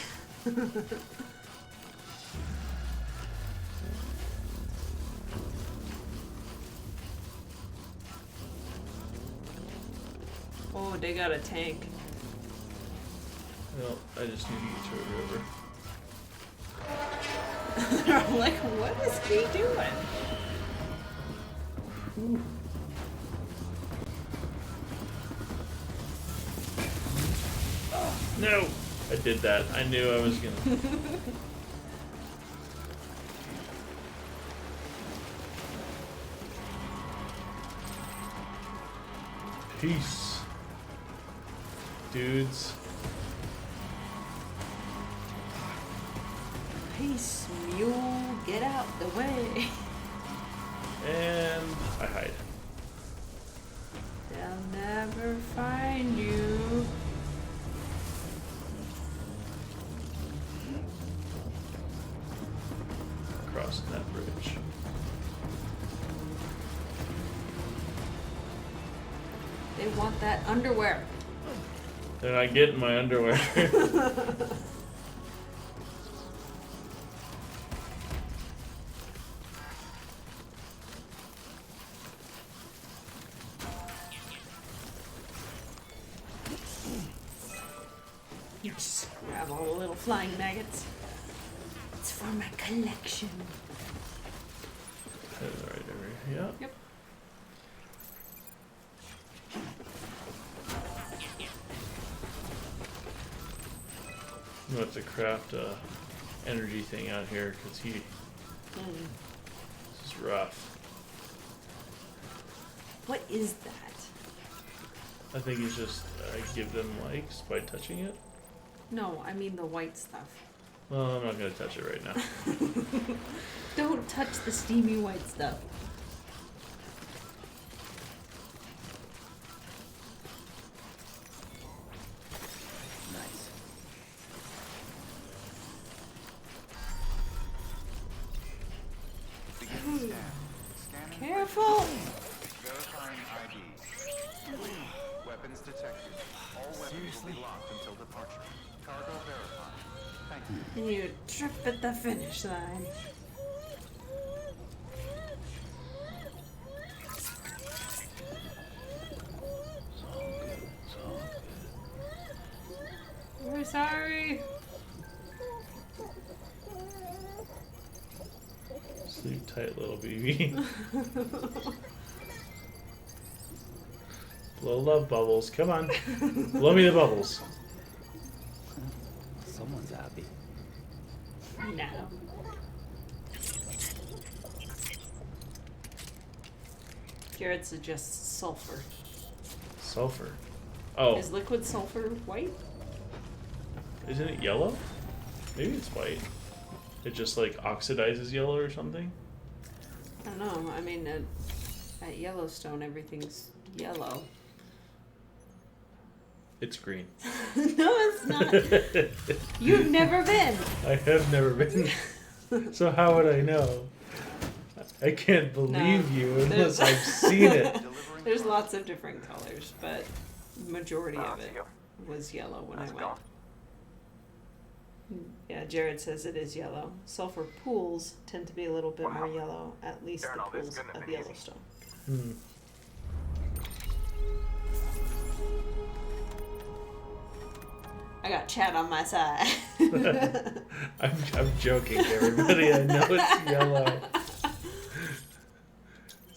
Oh, they got a tank. Well, I just need to get to a river. I'm like, what is he doing? Whew. No! I did that. I knew I was gonna. Peace. Dudes. Peace, mule, get out the way. And I hide. They'll never find you. Crossing that bridge. They want that underwear. They're not getting my underwear. You just grab all the little flying maggots. It's for my collection. That's right over here. Yeah. Yep. I'm gonna have to craft a energy thing out here because this is rough. What is that? I think it's just I give them likes by touching it. No, I mean the white stuff. Well, I'm not gonna touch it right now. Don't touch the steamy white stuff. Nice. Beginning scan. Scanning. Careful! Verifying ID. Weapons detected. All weapons will be locked until departure. Cargo verified. Thank you. And you trip at the finish line. We're sorry. Sleep tight, little baby. Blow love bubbles. Come on. Blow me the bubbles. Someone's happy. No. Jared suggests sulfur. Sulfur. Oh, Is liquid sulfur white? isn't it yellow? Maybe it's white. It just like oxidizes yellow or something. I don't know. I mean, at Yellowstone, everything's yellow. It's green. No, it's not. You've never been. I have never been. So how would I know? I can't believe you unless There's- I've seen it. There's lots of different colors, but majority of Let's it go. was yellow when Let's I go. went. Yeah, Jared says it is yellow. Sulfur pools tend to be a little bit Wow. more yellow, at least Darn, the all this pools couldn't have of been easy. Yellowstone. Hmm. I got Chad on my side. I'm joking, everybody. I know it's yellow.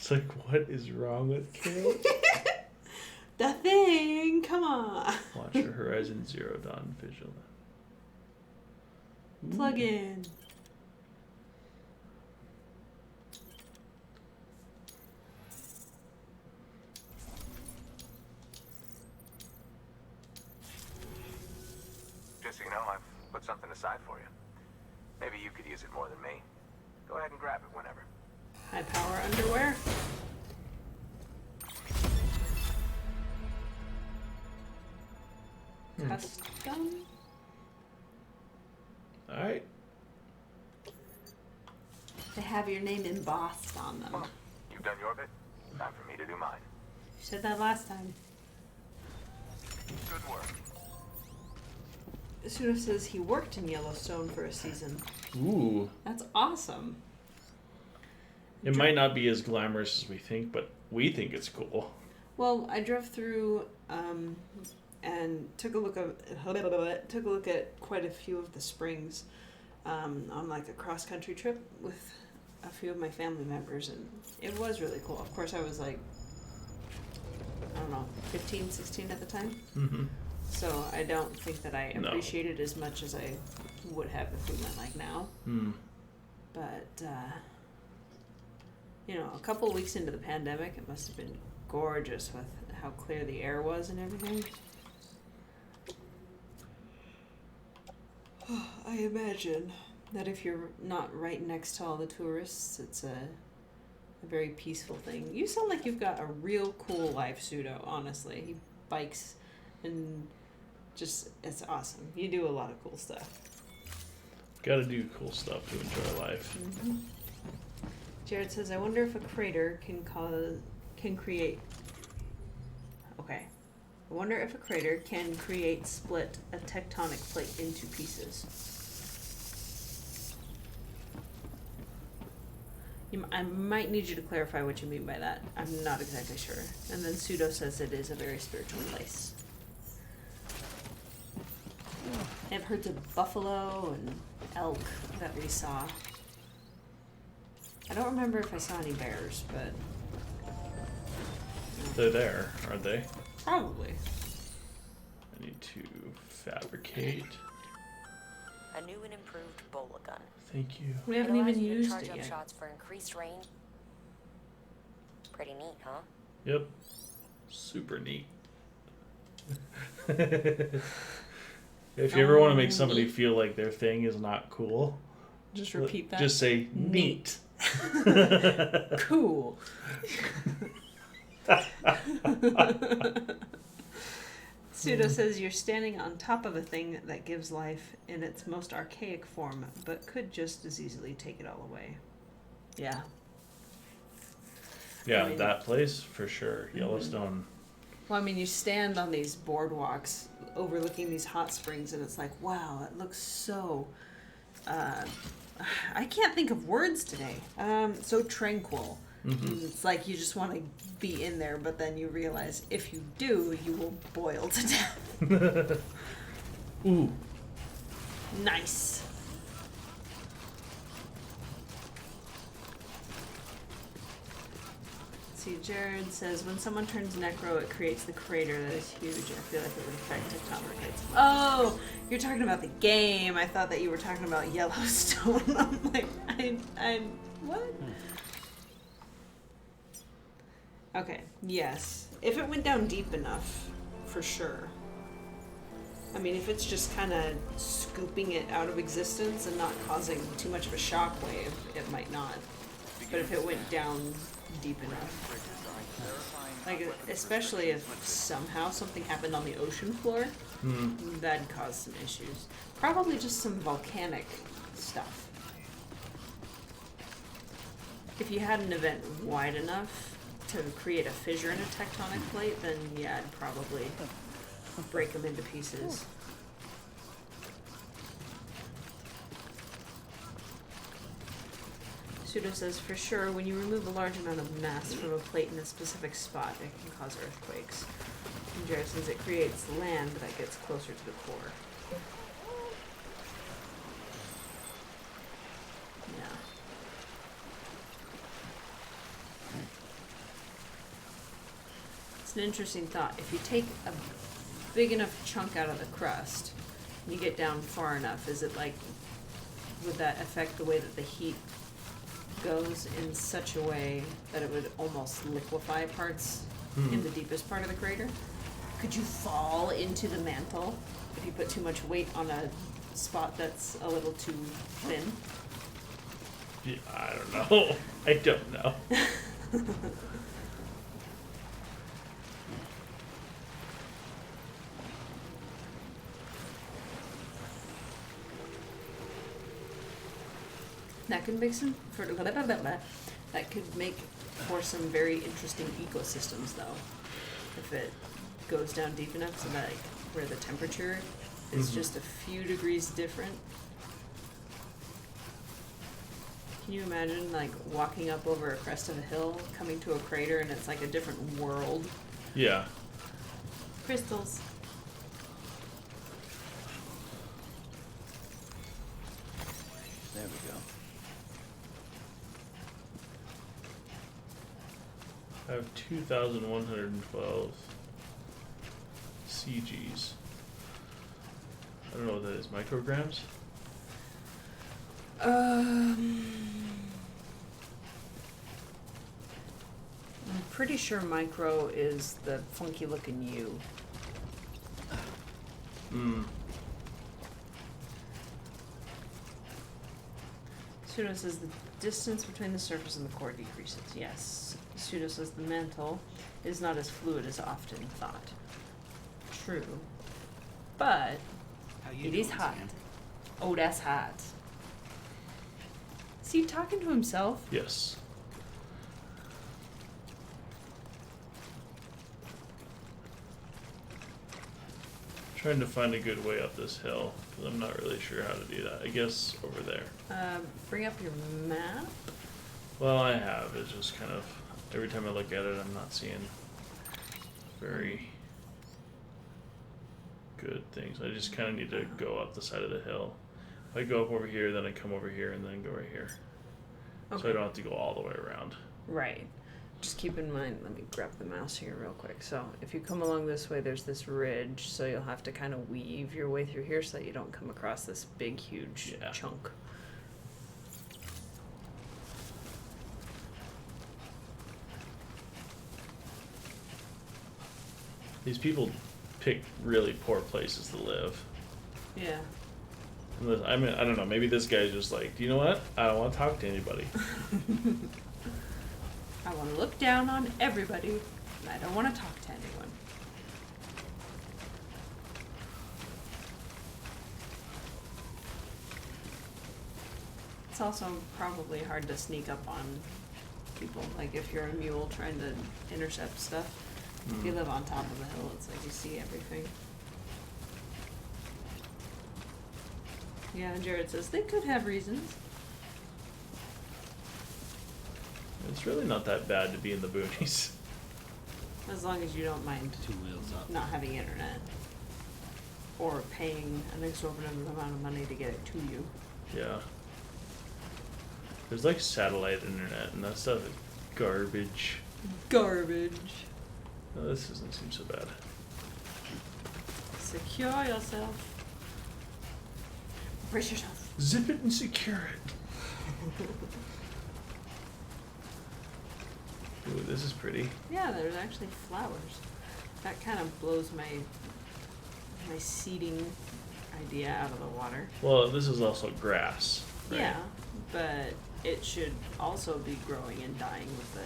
It's like, what is wrong with Kale? The thing, come on. Watcher Horizon Zero Dawn Vigilant. Plug in. Just so you know, I've put something aside for you. Maybe you could use it more than me. Go ahead and grab it whenever. High power underwear. Custom. Alright. They have your name embossed on them. Well, you've done your bit. Time for me to do mine. You said that last time. Good work. Suda says he worked in Yellowstone for a season. Ooh. That's awesome. It might not be as glamorous as we think, but we think it's cool. Well, I drove through and took a look at quite a few of the springs on like a cross country trip with a few of my family members, and it was really cool. Of course, I was like, I don't know, 15, 16 at the time. Mm-hmm. So I don't think that I No. appreciated as much as I would have if we went like now. Hmm. But, you know, a couple of weeks into the pandemic, it must have been gorgeous with how clear the air was and everything. I imagine that if you're not right next to all the tourists, it's a very peaceful thing. You sound like you've got a real cool life, Pseudo, honestly. He bikes and just, it's awesome. You do a lot of cool stuff. Gotta do cool stuff to enjoy life. Mm-hmm. Jared says, I wonder if a crater can create... Okay. I wonder if a crater can split a tectonic plate into pieces. I might need you to clarify what you mean by that. I'm not exactly sure. And then Pseudo says it is a very spiritual place. I have herds of buffalo and elk that we saw. I don't remember if I saw any bears, but... They're there, aren't they? Probably. I need to fabricate. A new and improved bola gun. Thank you. We haven't It allows even you to used charge it up yet. shots for increased range. Pretty neat, huh? Yep. Super neat. If you ever want to make somebody feel like their thing is not cool, Just repeat that. just say neat. Cool. Pseudo says you're standing on top of a thing that gives life in its most archaic form, but could just as easily take it all away. Yeah. Yeah, I mean- that place for sure. Yellowstone. Well, I mean, you stand on these boardwalks overlooking these hot springs, and it's like, wow, it looks so... I can't think of words today. So tranquil. Mm-hmm. It's like you just want to be in there, but then you realize if you do, you will boil to death. Ooh. Nice. See, Jared says, when someone turns necro, it creates the crater that is huge. I feel like it would affect tectonic plates. Oh, you're talking about the game. I thought that you were talking about Yellowstone. I'm like, what? Okay, yes. If it went down deep enough, for sure. I mean, if it's just kind of scooping it out of existence and not causing too much of a shockwave, it might not. But if it went down deep enough. Like, especially if somehow something happened on the ocean floor, that'd cause some issues. Probably just some volcanic stuff. If you had an event wide enough to create a fissure in a tectonic plate, then yeah, I'd probably break them into pieces. Pseudo says, for sure, when you remove a large amount of mass from a plate in a specific spot, it can cause earthquakes. And Jared says it creates land that gets closer to the core. Yeah. It's an interesting thought. If you take a big enough chunk out of the crust, and you get down far enough, is it like, would that affect the way that the heat goes in such a way that it would almost liquefy parts in the deepest part of the crater? Could you fall into the mantle if you put too much weight on a spot that's a little too thin? Yeah, I don't know. I don't know. That could make that could make for some very interesting ecosystems, though, if it goes down deep enough so that, like, where the temperature is just a few degrees different. Can you imagine, like, walking up over a crest of a hill, coming to a crater, and it's like a different world? Yeah. Crystals. There we go. I have 2,112 CGs. I don't know what that is. Micrograms? I'm pretty sure micro is the funky looking U. Pseudo says the distance between the surface and the core decreases. Yes. Pseudo says the mantle is not as fluid as often thought. True. But it is hot. Sam? Oh, that's hot. Is he talking to himself? Yes. Trying to find a good way up this hill, because I'm not really sure how to do that. I guess over there. Bring up your map. Well, I have. It's just kind of, every time I look at it, I'm not seeing very good things. I just kind of need to go up the side of the hill. I go up over here, then I come over here, and then go right here. Okay. So I don't have to go all the way around. Right. Just keep in mind, let me grab the mouse here real quick. So if you come along this way, there's this ridge, so you'll have to kind of weave your way through here so that you don't come across this big, huge chunk. These people pick really poor places to live. Yeah. I mean, I don't know, maybe this guy's just like, you know what? I don't want to talk to anybody. I want to look down on everybody, and I don't want to talk to anyone. It's also probably hard to sneak up on people. Like if you're a mule trying to intercept stuff, if you live on top of a hill, it's like you see everything. Yeah, and Jared says they could have reasons. It's really not that bad to be in the boonies. As long as you don't mind 2 wheels up. not having internet. Or paying an exorbitant amount of money to get it to you. Yeah. There's like satellite internet, and that stuff is garbage. Garbage. No, this doesn't seem so bad. Secure yourself. Brace yourself. Zip it and secure it. Ooh, this is pretty. Yeah, there's actually flowers. That kind of blows my seeding idea out of the water. Well, this is also grass, right? Yeah, but it should also be growing and dying with the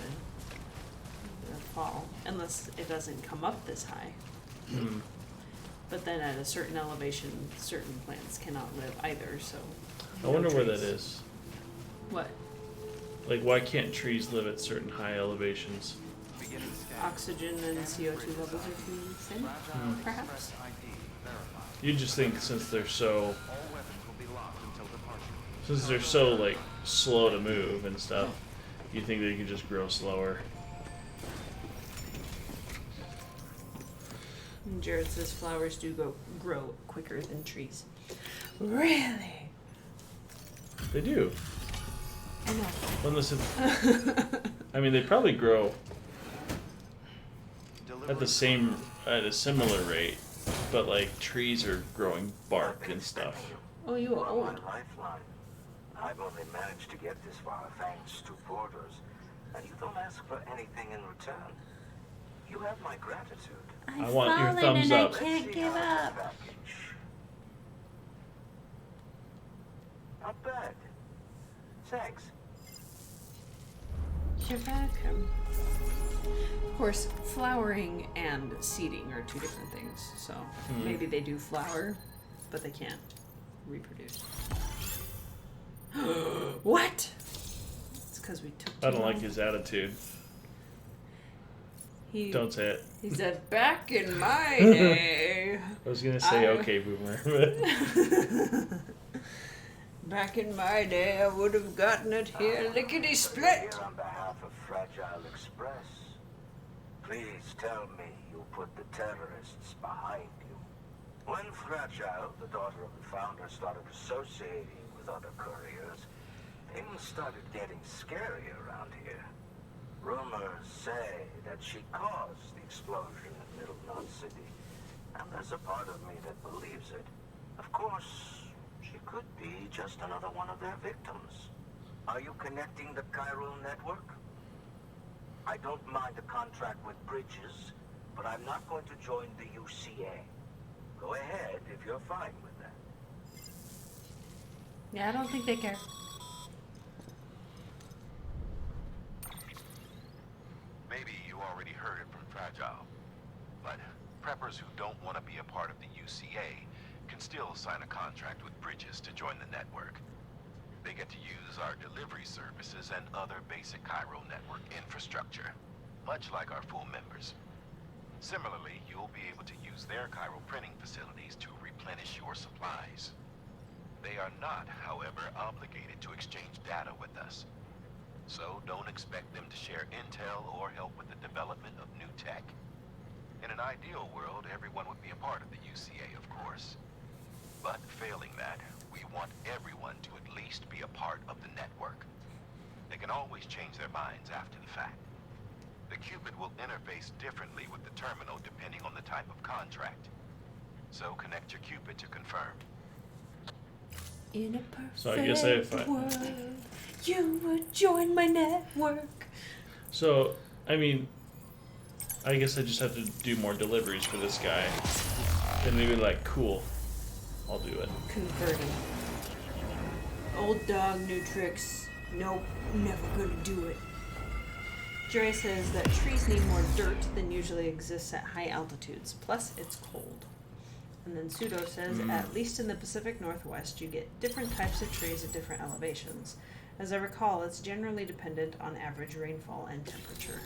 fall, unless it doesn't come up this high. Mm. But then at a certain elevation, certain plants cannot live either, so. I wonder where that is. What? Like, why can't trees live at certain high elevations? Beginning scan. Oxygen and CO2 levels are too thin, Fragile perhaps? Express ID verified. You just think since they're so, All weapons will be locked until departure. since they're so like slow to move and stuff, you think they could just grow slower. And Jared says flowers do grow quicker than trees. Really? They do. I know. Unless it, I mean, they probably grow at the same, at a similar rate, but like trees are growing bark and stuff. Oh, you You're are on my old. lifeline. I've only managed to get this far thanks to porters, and you don't ask for anything in return. You have my gratitude. I want your thumbs up. Let's see how the package. Not bad. Thanks. You're welcome. Of course, flowering and seeding are two different things. So maybe they do flower, but they can't reproduce. What? It's because we took. I don't like his attitude. He, Don't say it. He said, "Back in my day." I was gonna say okay, boomer. But Back in my day, I would have gotten it here, lickety split. Here on behalf of Fragile Express, please tell me you put the terrorists behind you. When Fragile, the daughter of the founder, started associating with other couriers, things started getting scary around here. Rumors say that she caused the explosion in Middle Knot City, and there's a part of me that believes it. Of course, she could be just another one of their victims. Are you connecting the chiral network? I don't mind a contract with Bridges, but I'm not going to join the UCA. Go ahead if you're fine with that. Yeah, I don't think they care. Maybe you already heard it from Fragile, but preppers who don't want to be a part of the UCA can still sign a contract with Bridges to join the network. They get to use our delivery services and other basic chiral network infrastructure, much like our full members. Similarly, you'll be able to use their chiral printing facilities to replenish your supplies. They are not, however, obligated to exchange data with us. So don't expect them to share intel or help with the development of new tech. In an ideal world, everyone would be a part of the UCA, of course. But failing that, we want everyone to at least be a part of the network. They can always change their minds after the fact. The Cupid will interface differently with the terminal depending on the type of contract. So connect your Cupid to confirm. In a perfect So I guess world, you would join my network. so I mean, I guess I just have to do more deliveries for this guy, and maybe like cool, I'll do it. Converting. Old dog, new tricks. Nope, never gonna do it. Dre says that trees need more dirt than usually exists at high altitudes. Plus, it's cold. And then Pseudo says, at least in the Pacific Northwest, you get different types of trees at different elevations. As I recall, it's generally dependent on average rainfall and temperature.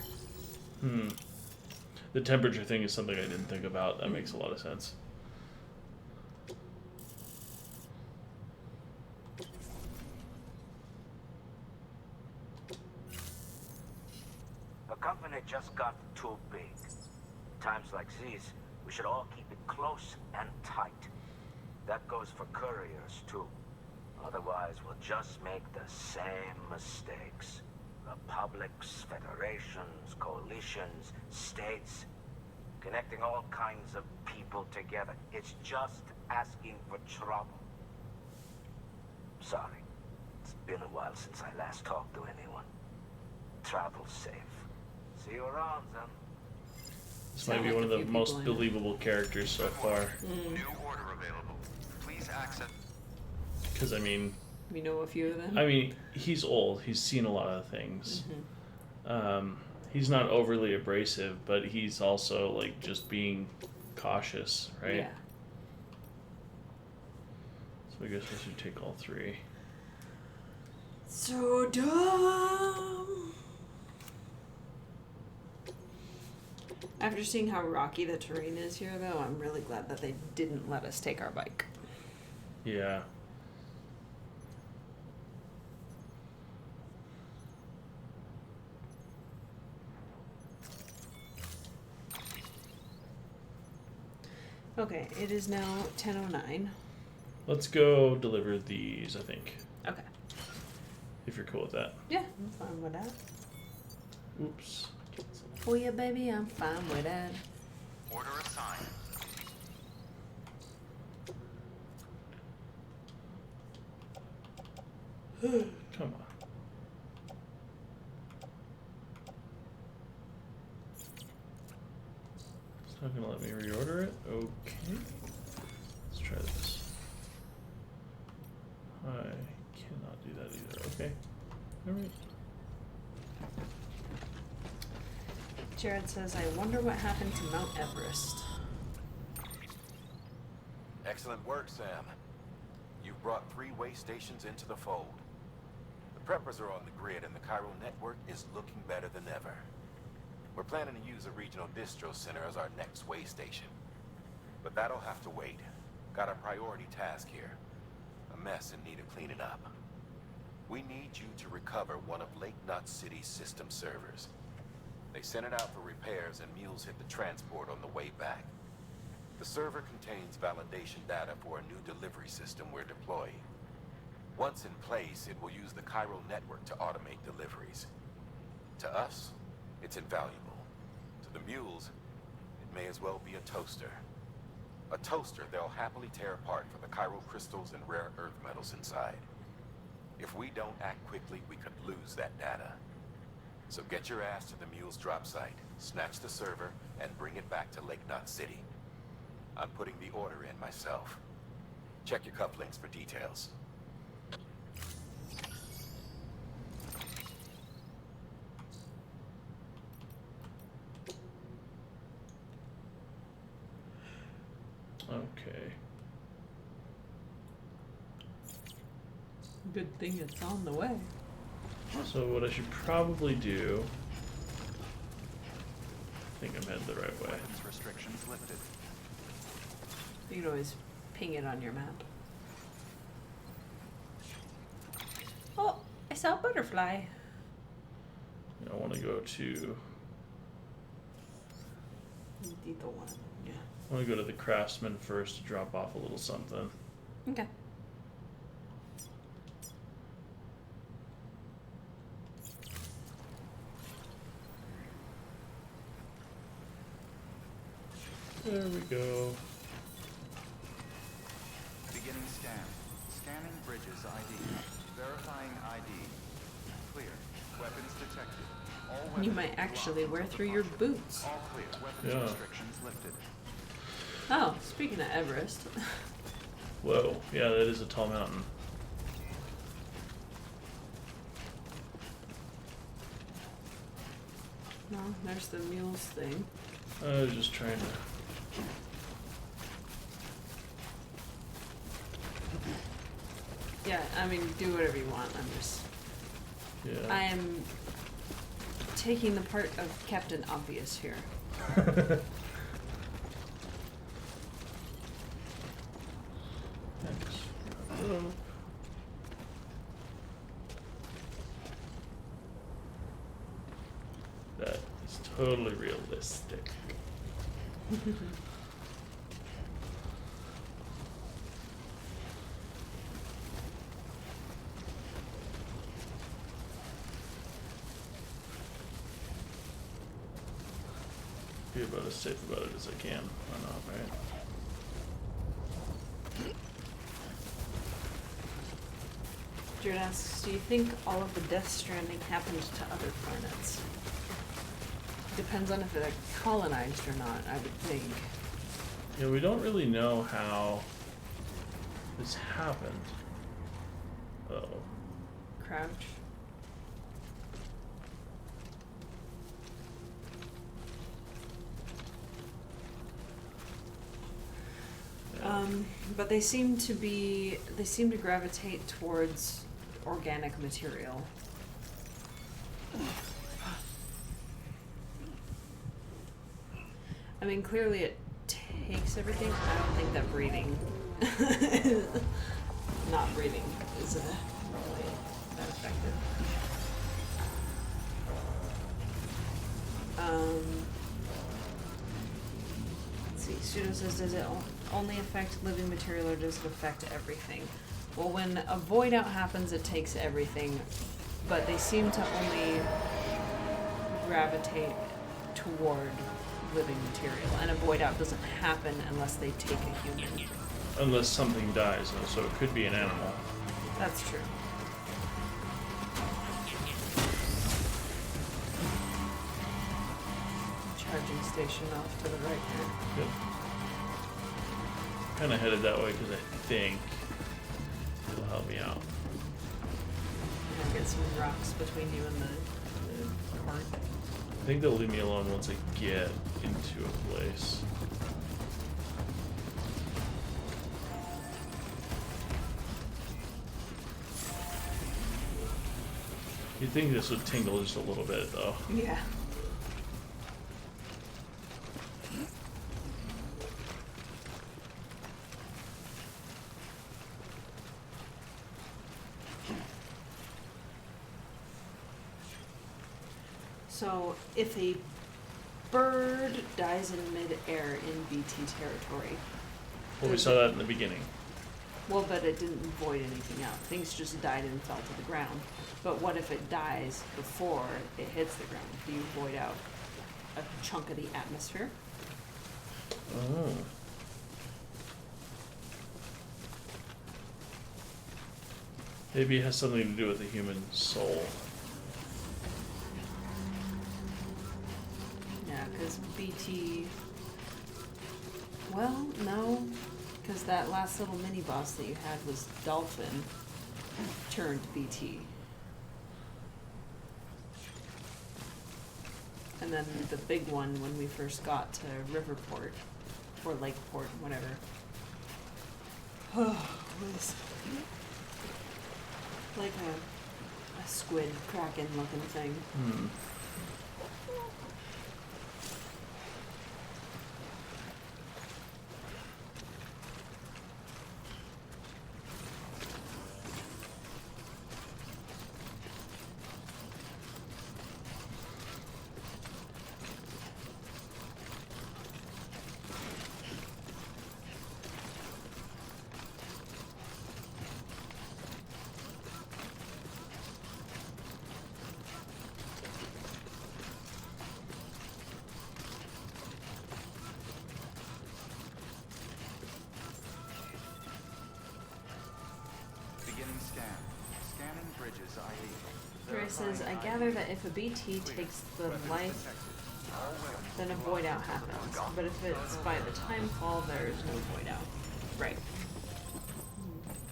The temperature thing is something I didn't think about. That makes a lot of sense. The company just got too big. Times like these, we should all keep it close and tight. That goes for couriers, too. Otherwise, we'll just make the same mistakes. Republics, federations, coalitions, states, connecting all kinds of people together. It's just asking for trouble. Sorry. It's been a while since I last talked to anyone. Travel safe. See you around, then. This might be one of the most believable characters so far. New order available. Please access. Because, I mean... We know a few of them. I mean, he's old. He's seen a lot of things. He's not overly abrasive, but he's also, like, just being cautious, right? Yeah. So I guess I should take all three. So dumb. After seeing how rocky the terrain is here, though, I'm really glad that they didn't let us take our bike. Yeah. Okay, it is now 10:09. Let's go deliver these, I think. Okay. If you're cool with that. Yeah, I'm fine with that. Oops. Oh yeah, baby, I'm fine with that. Order assigned. Come on. It's not gonna let me reorder it? Okay. Let's try this. I cannot do that either. Okay. Alright. Jared says, I wonder what happened to Mount Everest. Excellent work, Sam. You've brought 3 way stations into the fold. The preppers are on the grid and the chiral network is looking better than ever. We're planning to use a regional distro center as our next way station. But that'll have to wait. Got a priority task here. A mess in need of cleaning up. We need you to recover one of Lake Knot City's system servers. They sent it out for repairs and mules hit the transport on the way back. The server contains validation data for a new delivery system we're deploying. Once in place, it will use the chiral network to automate deliveries. To us, it's invaluable. To the mules, it may as well be a toaster. A toaster they'll happily tear apart for the chiral crystals and rare earth metals inside. If we don't act quickly, we could lose that data. So get your ass to the mule's drop site, snatch the server, and bring it back to Lake Knot City. I'm putting the order in myself. Check your cufflinks for details. Okay. Good thing it's on the way. So what I should probably do... I think I'm headed the right way. Weapons restrictions lifted. You can always ping it on your map. Oh, I saw a butterfly. I want to go to... The one. Yeah. I want to go to the craftsman first to drop off a little something. Okay. There we go. Beginning scan. Scanning bridges ID. Verifying ID. Clear. Weapons detected. All weapons You might actually wear through your boots. All clear. Weapons Yeah. restrictions lifted. Oh, speaking of Everest. Whoa, yeah, that is a tall mountain. No, there's the mules thing. I was just trying to... Yeah, I mean, do whatever you want. I'm just... Yeah. I am taking the part of Captain Obvious here. That is totally realistic. Be about as safe about it as I can. Why not, right? Jared asks, do you think all of the Death Stranding happened to other planets? Depends on if they're colonized or not, I would think. Yeah, we don't really know how this happened. Uh-oh. Crouch. But they seem to gravitate towards organic material. I mean, clearly it takes everything. I don't think that breathing, not breathing, is really that effective. Let's see. Pseudo says, does it only affect living material or does it affect everything? Well, when a void out happens, it takes everything, but they seem to only gravitate toward living material, and a void out doesn't happen unless they take a human. Unless something dies, though, so it could be an animal. That's true. Charging station off to the right here. Good. Kind of headed that way because I think it'll help me out. I'll get some rocks between you and the cart. I think they'll leave me alone once I get into a place. You'd think this would tingle just a little bit, though. Yeah. So, if a bird dies in mid-air in BT territory, Well, we saw that in the beginning. well, but it didn't void anything out. Things just died and fell to the ground. But what if it dies before it hits the ground? Do you void out a chunk of the atmosphere? Oh. Maybe it has something to do with the human soul. Yeah, because BT... Well, no. Because that last little mini-boss that you had was Dolphin turned BT. And then the big one when we first got to Riverport, or Lakeport, whatever, was like a squid kraken looking thing. Hmm. Beginning scan. Scanning bridges ID. Gray says, I gather that if a BT takes the life, then a void out happens. But if it's by the time fall, there is no void out. Right.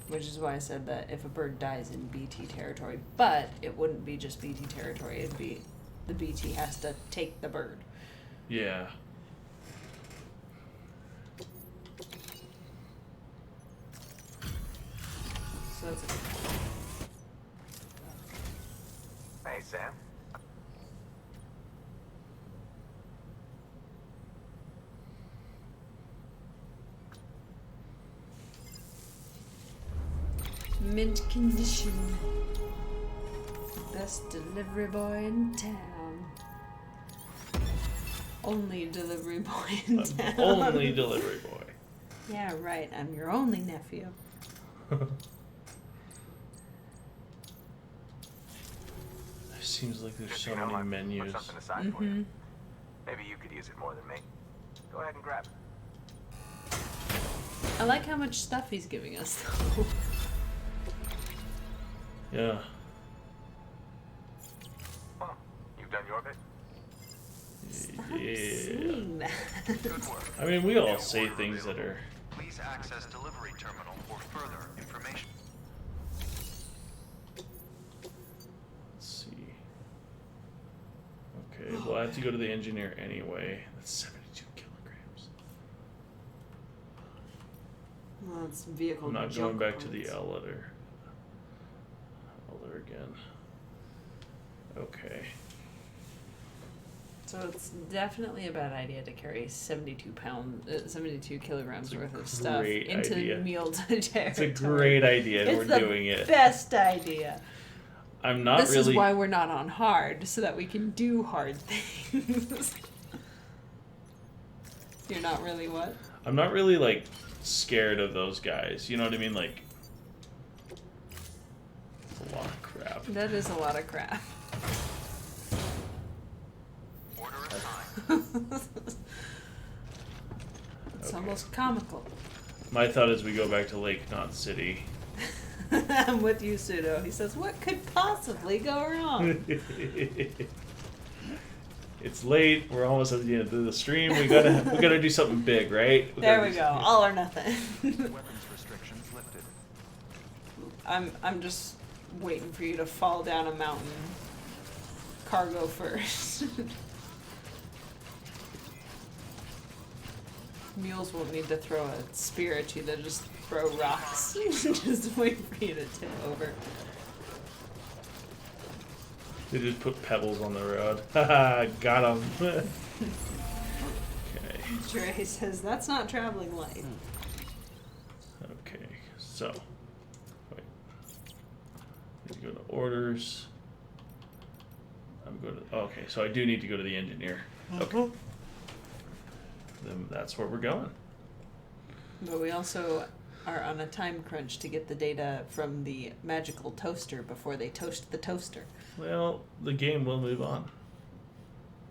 Which is why I said that if a bird dies in BT territory, but it wouldn't be just BT territory, it'd be the BT has to take the bird. Yeah. So that's a good point. Hey, Sam. Mint condition. Best delivery boy in town. Only delivery boy in town. Only delivery boy. Yeah, right. I'm your only nephew. Seems like there's Just so so you know, many I menus. put something aside for you. Mm-hmm. Maybe you could use it more than me. Go ahead and grab it. I like how much stuff he's giving us, though. Yeah. Well, you've done your bit. Stop Yeah. saying that. Good work. I mean, we all say things that are. Please access delivery terminal for further information. Let's see. Okay, well, I have to go to the engineer anyway. That's 72 kilograms. Well, it's vehicle I'm not going junk back to the parts. elevator. Elevator again. Okay. So it's definitely a bad idea to carry 72 kilograms It's a worth of stuff great into idea. meal territory. It's a great idea, and It's we're the doing it. best idea. I'm not This really. is why we're not on hard, so that we can do hard things. You're not really what? I'm not really like scared of those guys. You know what I mean? Like, it's a lot of crap. That is a lot of crap. It's Okay. almost comical. My thought is we go back to Lake, not City. I'm with you, Pseudo. He says, what could possibly go wrong? It's late. We're almost at the end of the stream. We gotta do something big, right? There we go. All or nothing. Weapons restrictions lifted. I'm just waiting for you to fall down a mountain. Cargo first. Mules won't need to throw a spear at you, they'll just throw rocks. Just wait for you to tip over. They just put pebbles on the road. Haha, got him. Okay. Dre says, that's not traveling light. Okay, so. Wait. Need to go to orders. I'm going to. Okay, so I do need to go to the engineer. Okay. Then that's where we're going. But we also are on a time crunch to get the data from the magical toaster before they toast the toaster. Well, the game will move on.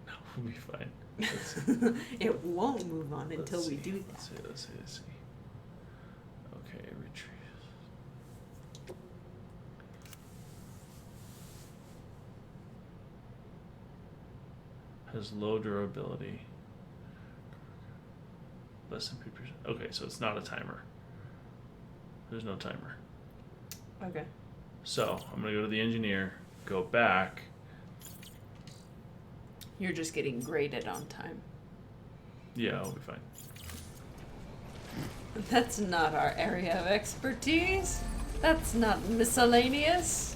No, we'll be fine. It won't move on until Let's we see, do that. Let's see. Okay, retrieve. Has low durability. Less than 50%. Okay, so it's not a timer. There's no timer. Okay. So I'm gonna go to the engineer, go back. You're just getting graded on time. Yeah, I'll be fine. That's not our area of expertise. That's not miscellaneous.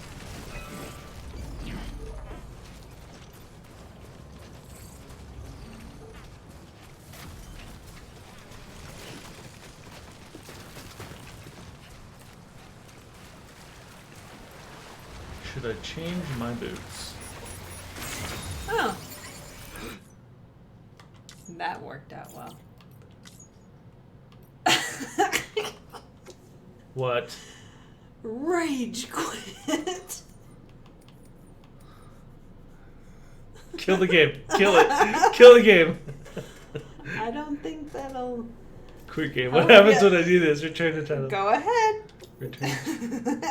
Should I change my boots? Oh. That worked out well. What? Rage quit. Kill the game. Kill it. Kill the game. I don't think that'll... Quick game. What Oh, happens yeah. when I do this? Return to title. Go ahead. Return.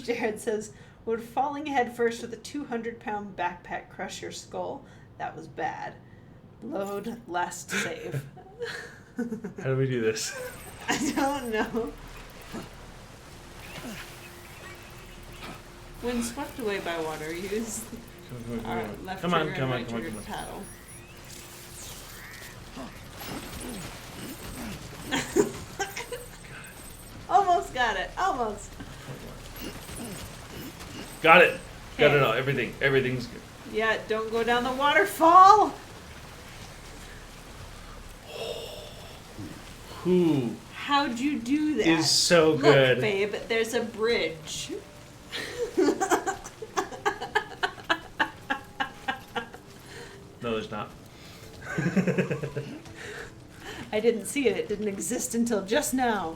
Jared says, would falling head first with a 200-pound backpack crush your skull? That was bad. Load last save. How do we do this? I don't know. When swept away by water, use our left Come on, trigger come and on, right come on, trigger come to on. paddle. Almost got it. Almost. Got it. Got Okay. it all. Everything's good. Yeah, don't go down the waterfall. Who How'd you do that? is so Look, good? babe, there's a bridge. No, there's not. I didn't see it. It didn't exist until just now.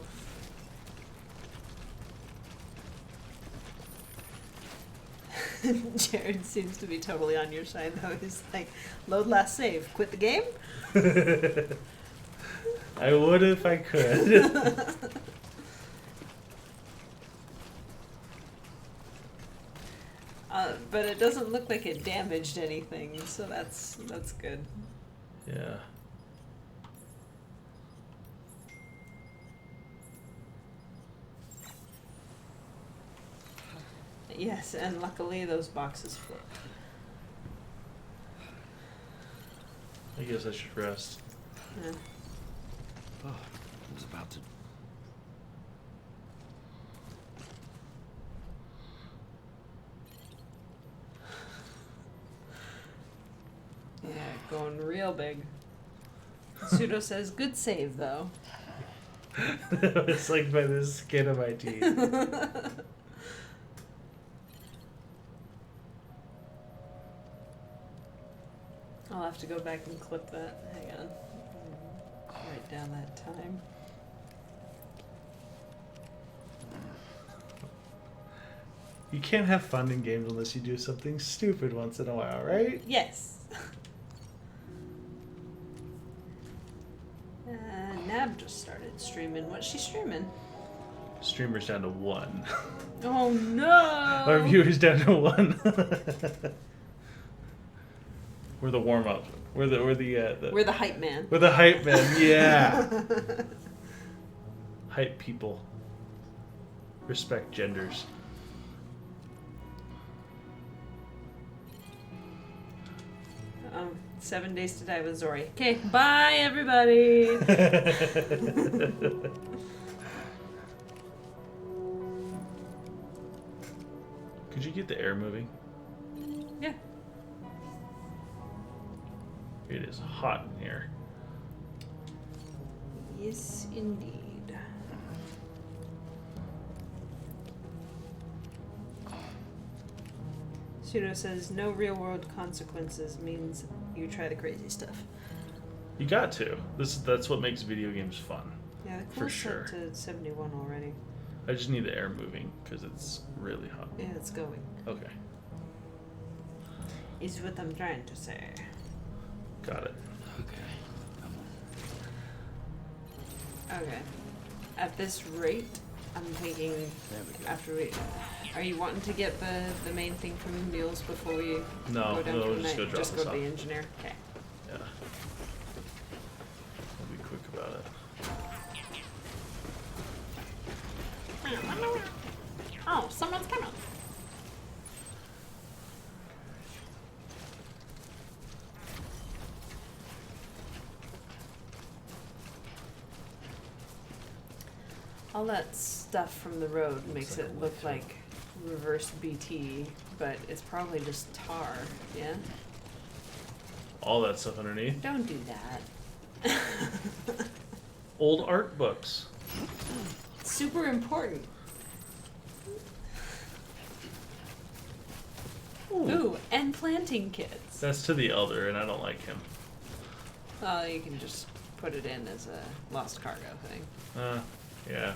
Jared seems to be totally on your side, though. He's like, load last save. Quit the game? I would if I could. But it doesn't look like it damaged anything, so that's good. Yeah. Yes, and luckily those boxes flipped. I guess I should rest. Yeah. Oh, I was about to. Yeah, going real big. Pseudo says, good save, though. It's like by the skin of my teeth. I'll have to go back and clip that. Hang on. Write down that time. You can't have fun in games unless you do something stupid once in a while, right? Yes. just started streaming. What's she streaming? Streamers down to 1. Oh no! Our viewers down to 1. We're the warm up. We're the hype man. We're the hype man. Yeah. Hype people. Respect genders. 7 Days to Die with Zori. Okay, bye everybody. Could you get the air moving? Yeah. It is hot in here. Yes, indeed. Pseudo says no real world consequences means you try the crazy stuff. You got to. That's what makes video games fun. Yeah, the For clock's sure. up to 71 already. I just need the air moving because it's really hot. Yeah, it's going. Okay. Is what I'm trying to say. Got it. Okay. Come on. Okay. At this rate, I'm thinking There we go. after we... Are you wanting to get the main thing from Mules before we No, go down no, to we'll the just night? go drop Just go this to the off. engineer? Okay. Yeah. I'll be quick about it. Oh, someone's coming. All that stuff from the road makes it look like reverse BT, but it's probably just tar, yeah? All that stuff underneath. Don't do that. Old art books. Super important. Ooh, and planting kits. That's to the elder, and I don't like him. Well, you can just put it in as a lost cargo thing. Yeah.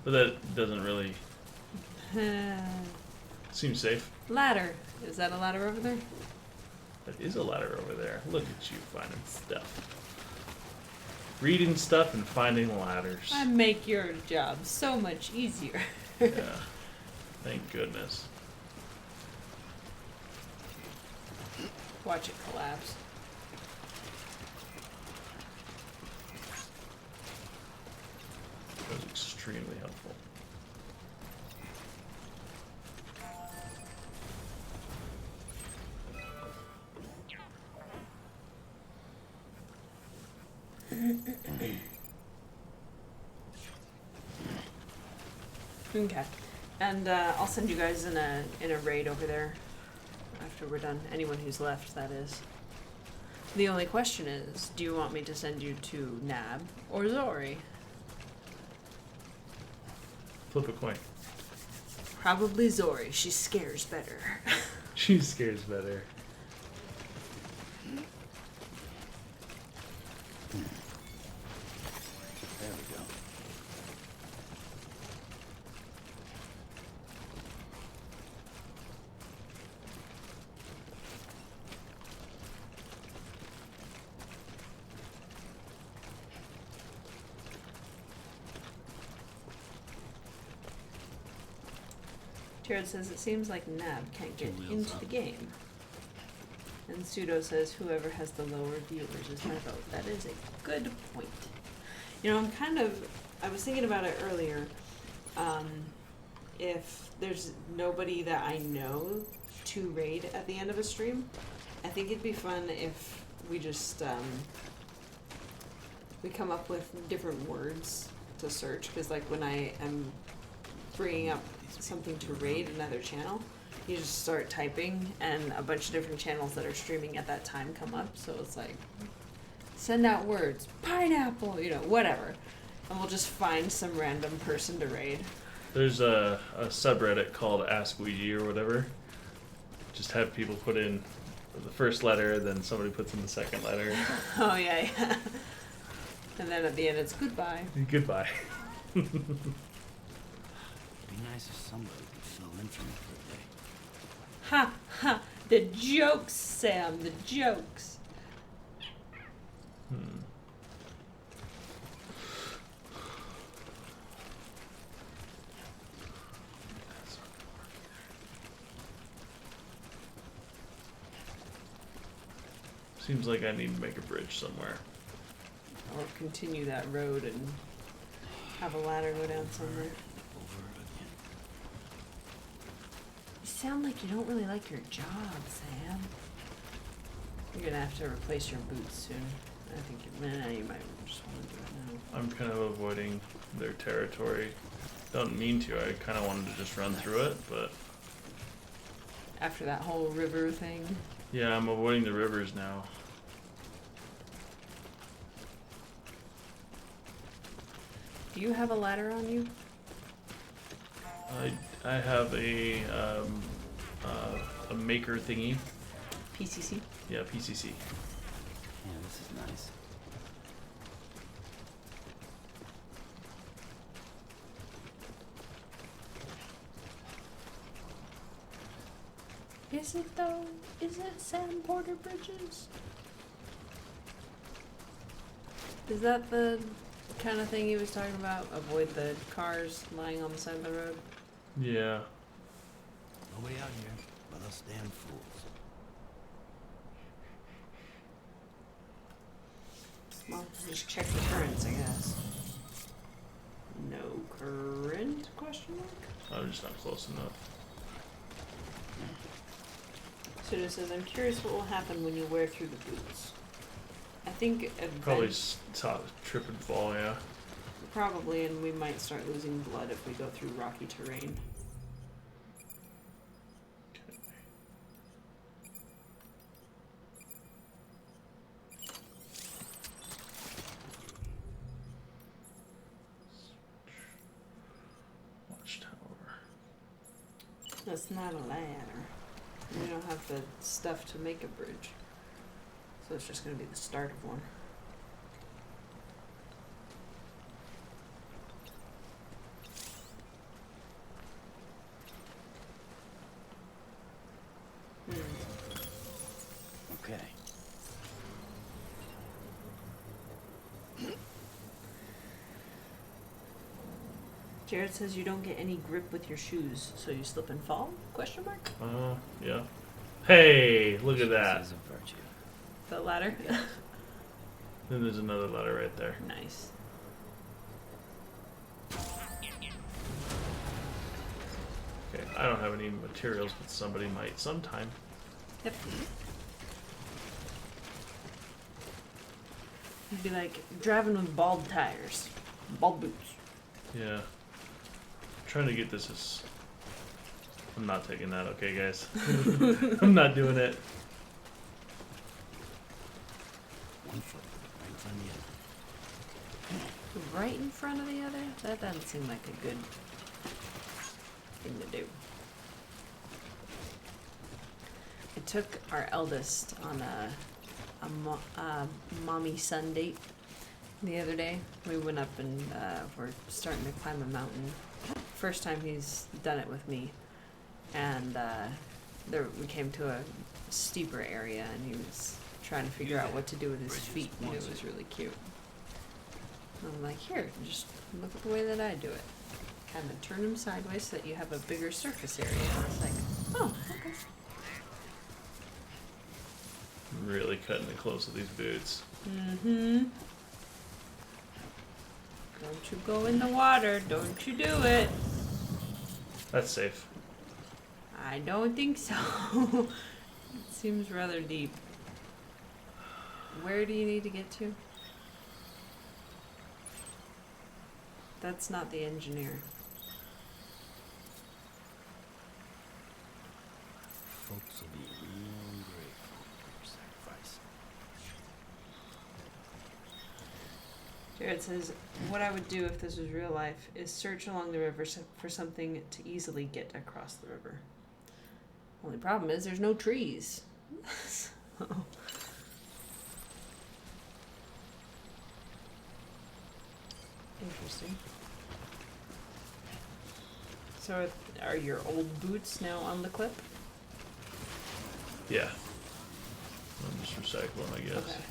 But that doesn't really seem safe. Ladder. Is that a ladder over there? That is a ladder over there. Look at you finding stuff. Reading stuff and finding ladders. I make your job so much easier. Yeah. Thank goodness. Watch it collapse. That was extremely helpful. Okay. And I'll send you guys in a raid over there after we're done. Anyone who's left, that is. The only question is, do you want me to send you to Nab or Zori? Flip a coin. Probably Zori. She scares better. She scares better. There we go. Jared says it seems like Nab can't get Two wheels into up. the game. And Pseudo says whoever has the lower viewers is my vote. That is a good point. You know, I was thinking about it earlier. If there's nobody that I know to raid at the end of a stream, I think it'd be fun if we just, we come up with different words to search. Because like when I am bringing up something to raid another channel, you just start typing and a bunch of different channels that are streaming at that time come up. So it's like, send out words, pineapple, you know, whatever. And we'll just find some random person to raid. There's a subreddit called Ask Ouija or whatever. Just have people put in the first letter, then somebody puts in the second letter. Oh, yeah, yeah. And then at the end it's goodbye. Goodbye. It'd be nice if somebody could fill in for me for a day. Ha, ha. The jokes, Sam, the jokes. Seems like I need to make a bridge somewhere. Or continue that road and have a ladder go down somewhere. Over again. You sound like you don't really like your job, Sam. You're gonna have to replace your boots soon. I think you might just want to do it now. I'm kind of avoiding their territory. Don't mean to. I kind of wanted to just run through it, but After that whole river thing. yeah, I'm avoiding the rivers now. Do you have a ladder on you? I have a maker thingy. PCC? Yeah, PCC. Yeah, this is nice. Is it though? Is it Sam Porter Bridges? Is that the kind of thing he was talking about? Avoid the cars lying on the side of the road? Yeah. Nobody out here but us damn fools. Well, just check the currents, I guess. No current? Question mark? I'm just not close enough. Sudo says, I'm curious what will happen when you wear through the boots. I think Probably trip and fall, yeah. probably, and we might start losing blood if we go through rocky terrain. Watchtower. That's not a ladder. We don't have the stuff to make a bridge. So it's just going to be the start of one. Okay. Jared says you don't get any grip with your shoes, so you slip and fall? Question mark? Yeah. Hey, look at that. This is a virtue. The ladder? Then there's another ladder right there. Nice. Okay, I don't have any materials, but somebody might sometime. Yep. You'd be like driving with bald tires. Bald boots. Yeah. Trying to get this as... I'm not taking that, okay, guys? I'm not doing it. One foot right in front of the other. Right in front of the other? That doesn't seem like a good thing to do. I took our eldest on a mommy-son date the other day. We went up and we're starting to climb a mountain. First time he's done it with me. And we came to a steeper area and he was trying to figure out what to do with his feet, and it was really cute. And I'm like, here, just look at the way that I do it. Kind of turn him sideways so that you have a bigger surface area. And it's like, oh, okay. I'm really cutting it close with these boots. Mm-hmm. Don't you go in the water. Don't you do it. That's safe. I don't think so. It seems rather deep. Where do you need to get to? That's not the engineer. Folks will be real grateful for your sacrifice. Jared says, what I would do if this was real life is search along the river for something to easily get across the river. Only problem is there's no trees. So. Interesting. So are your old boots now on the clip? Yeah. I'm just recycling, I guess. Okay.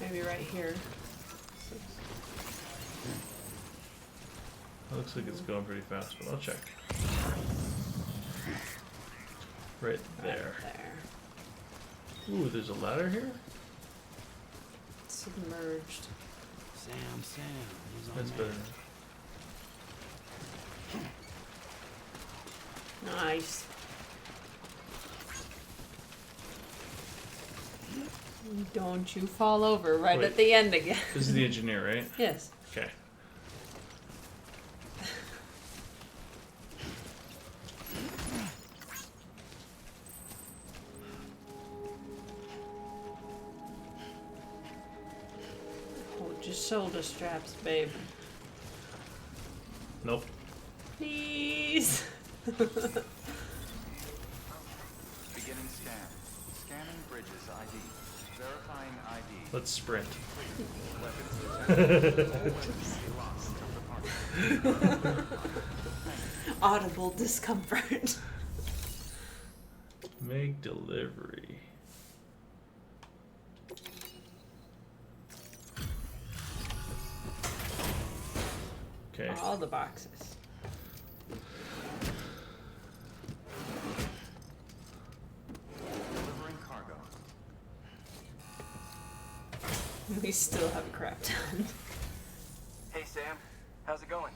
Maybe right here. It looks like it's going pretty fast, but I'll check. Right there. Right there. Ooh, there's a ladder here? Submerged. Sam, who's on That's that? better. Nice. Don't you fall over right Wait. at the end again. This is the engineer, right? Yes. Okay. Hold your shoulder straps, babe. Nope. Please. Beginning scan. Scanning bridges ID. Verifying ID. Let's sprint. Weapons detected. All weapons be lost until departure. Audible discomfort. Make delivery. Okay. All the boxes. Delivering cargo. We still have a crap ton. Hey, Sam. How's it going?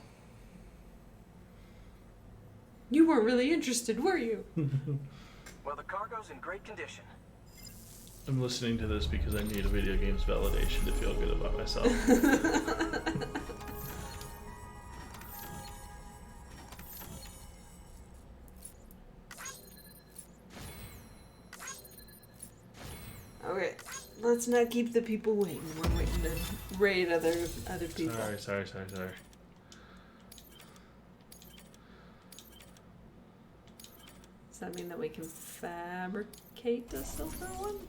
You weren't really interested, were you? Well, the cargo's in great condition. I'm listening to this because I need a video games validation to feel good about myself. Okay, let's not keep the people waiting. We're waiting to raid other people. Sorry. Does that mean that we can fabricate the silver one?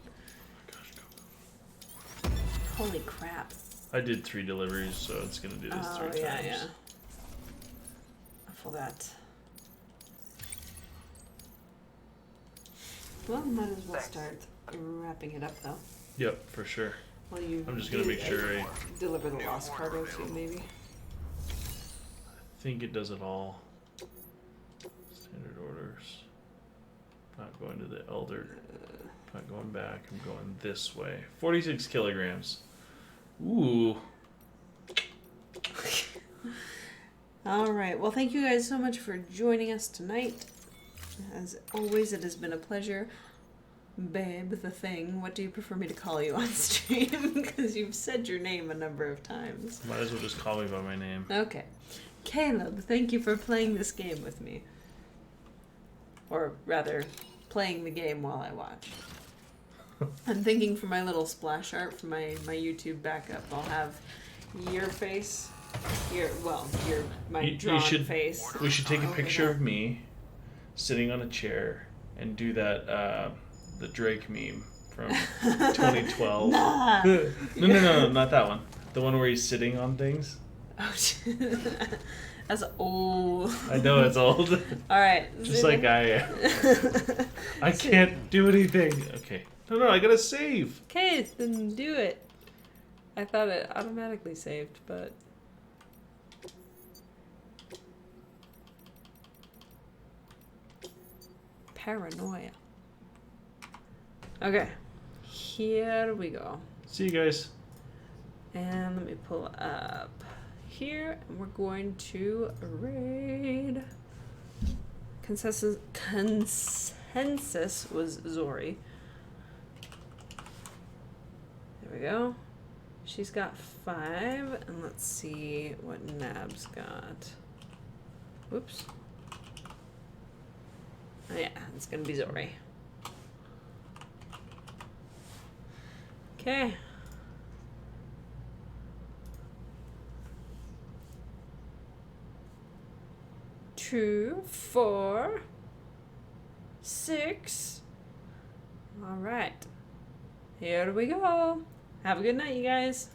Holy crap. I did 3 deliveries, so it's gonna do this 3 yeah, times. yeah. I forgot. Well, might as well Thanks. start wrapping it up though. Yep, for sure. Well, you I'm just gonna do, make sure I deliver the lost cargo too, maybe. think it does it all. Standard orders. Not going to the Elder. Not going back. I'm going this way. 46 kilograms. Ooh. All right. Well, thank you guys so much for joining us tonight. As always, it has been a pleasure. Babe, the thing. What do you prefer me to call you on stream? Because you've said your name a number of times. Might as well just call me by my name. Okay. Caleb, thank you for playing this game with me. Or rather, playing the game while I watch. I'm thinking for my little splash art for my YouTube backup, I'll have your face. My You drawn should- face. We should take a over picture that. of me sitting on a chair and do that the Drake meme from 2012. Nah. No, not that one. The one where he's sitting on things. Oh, that's old. I know it's old. All right. Just like I can't do anything. Okay. No, I gotta save. Okay, then do it. I thought it automatically saved, but. Paranoia. Okay. Here we go. See you guys. And let me pull up here, and we're going to raid. Consensus was Zori. There we go. She's got 5, and let's see what Nab's got. Whoops. Oh yeah, it's gonna be Zori. Okay. Two, 4, 6. All right. Here we go. Have a good night, you guys.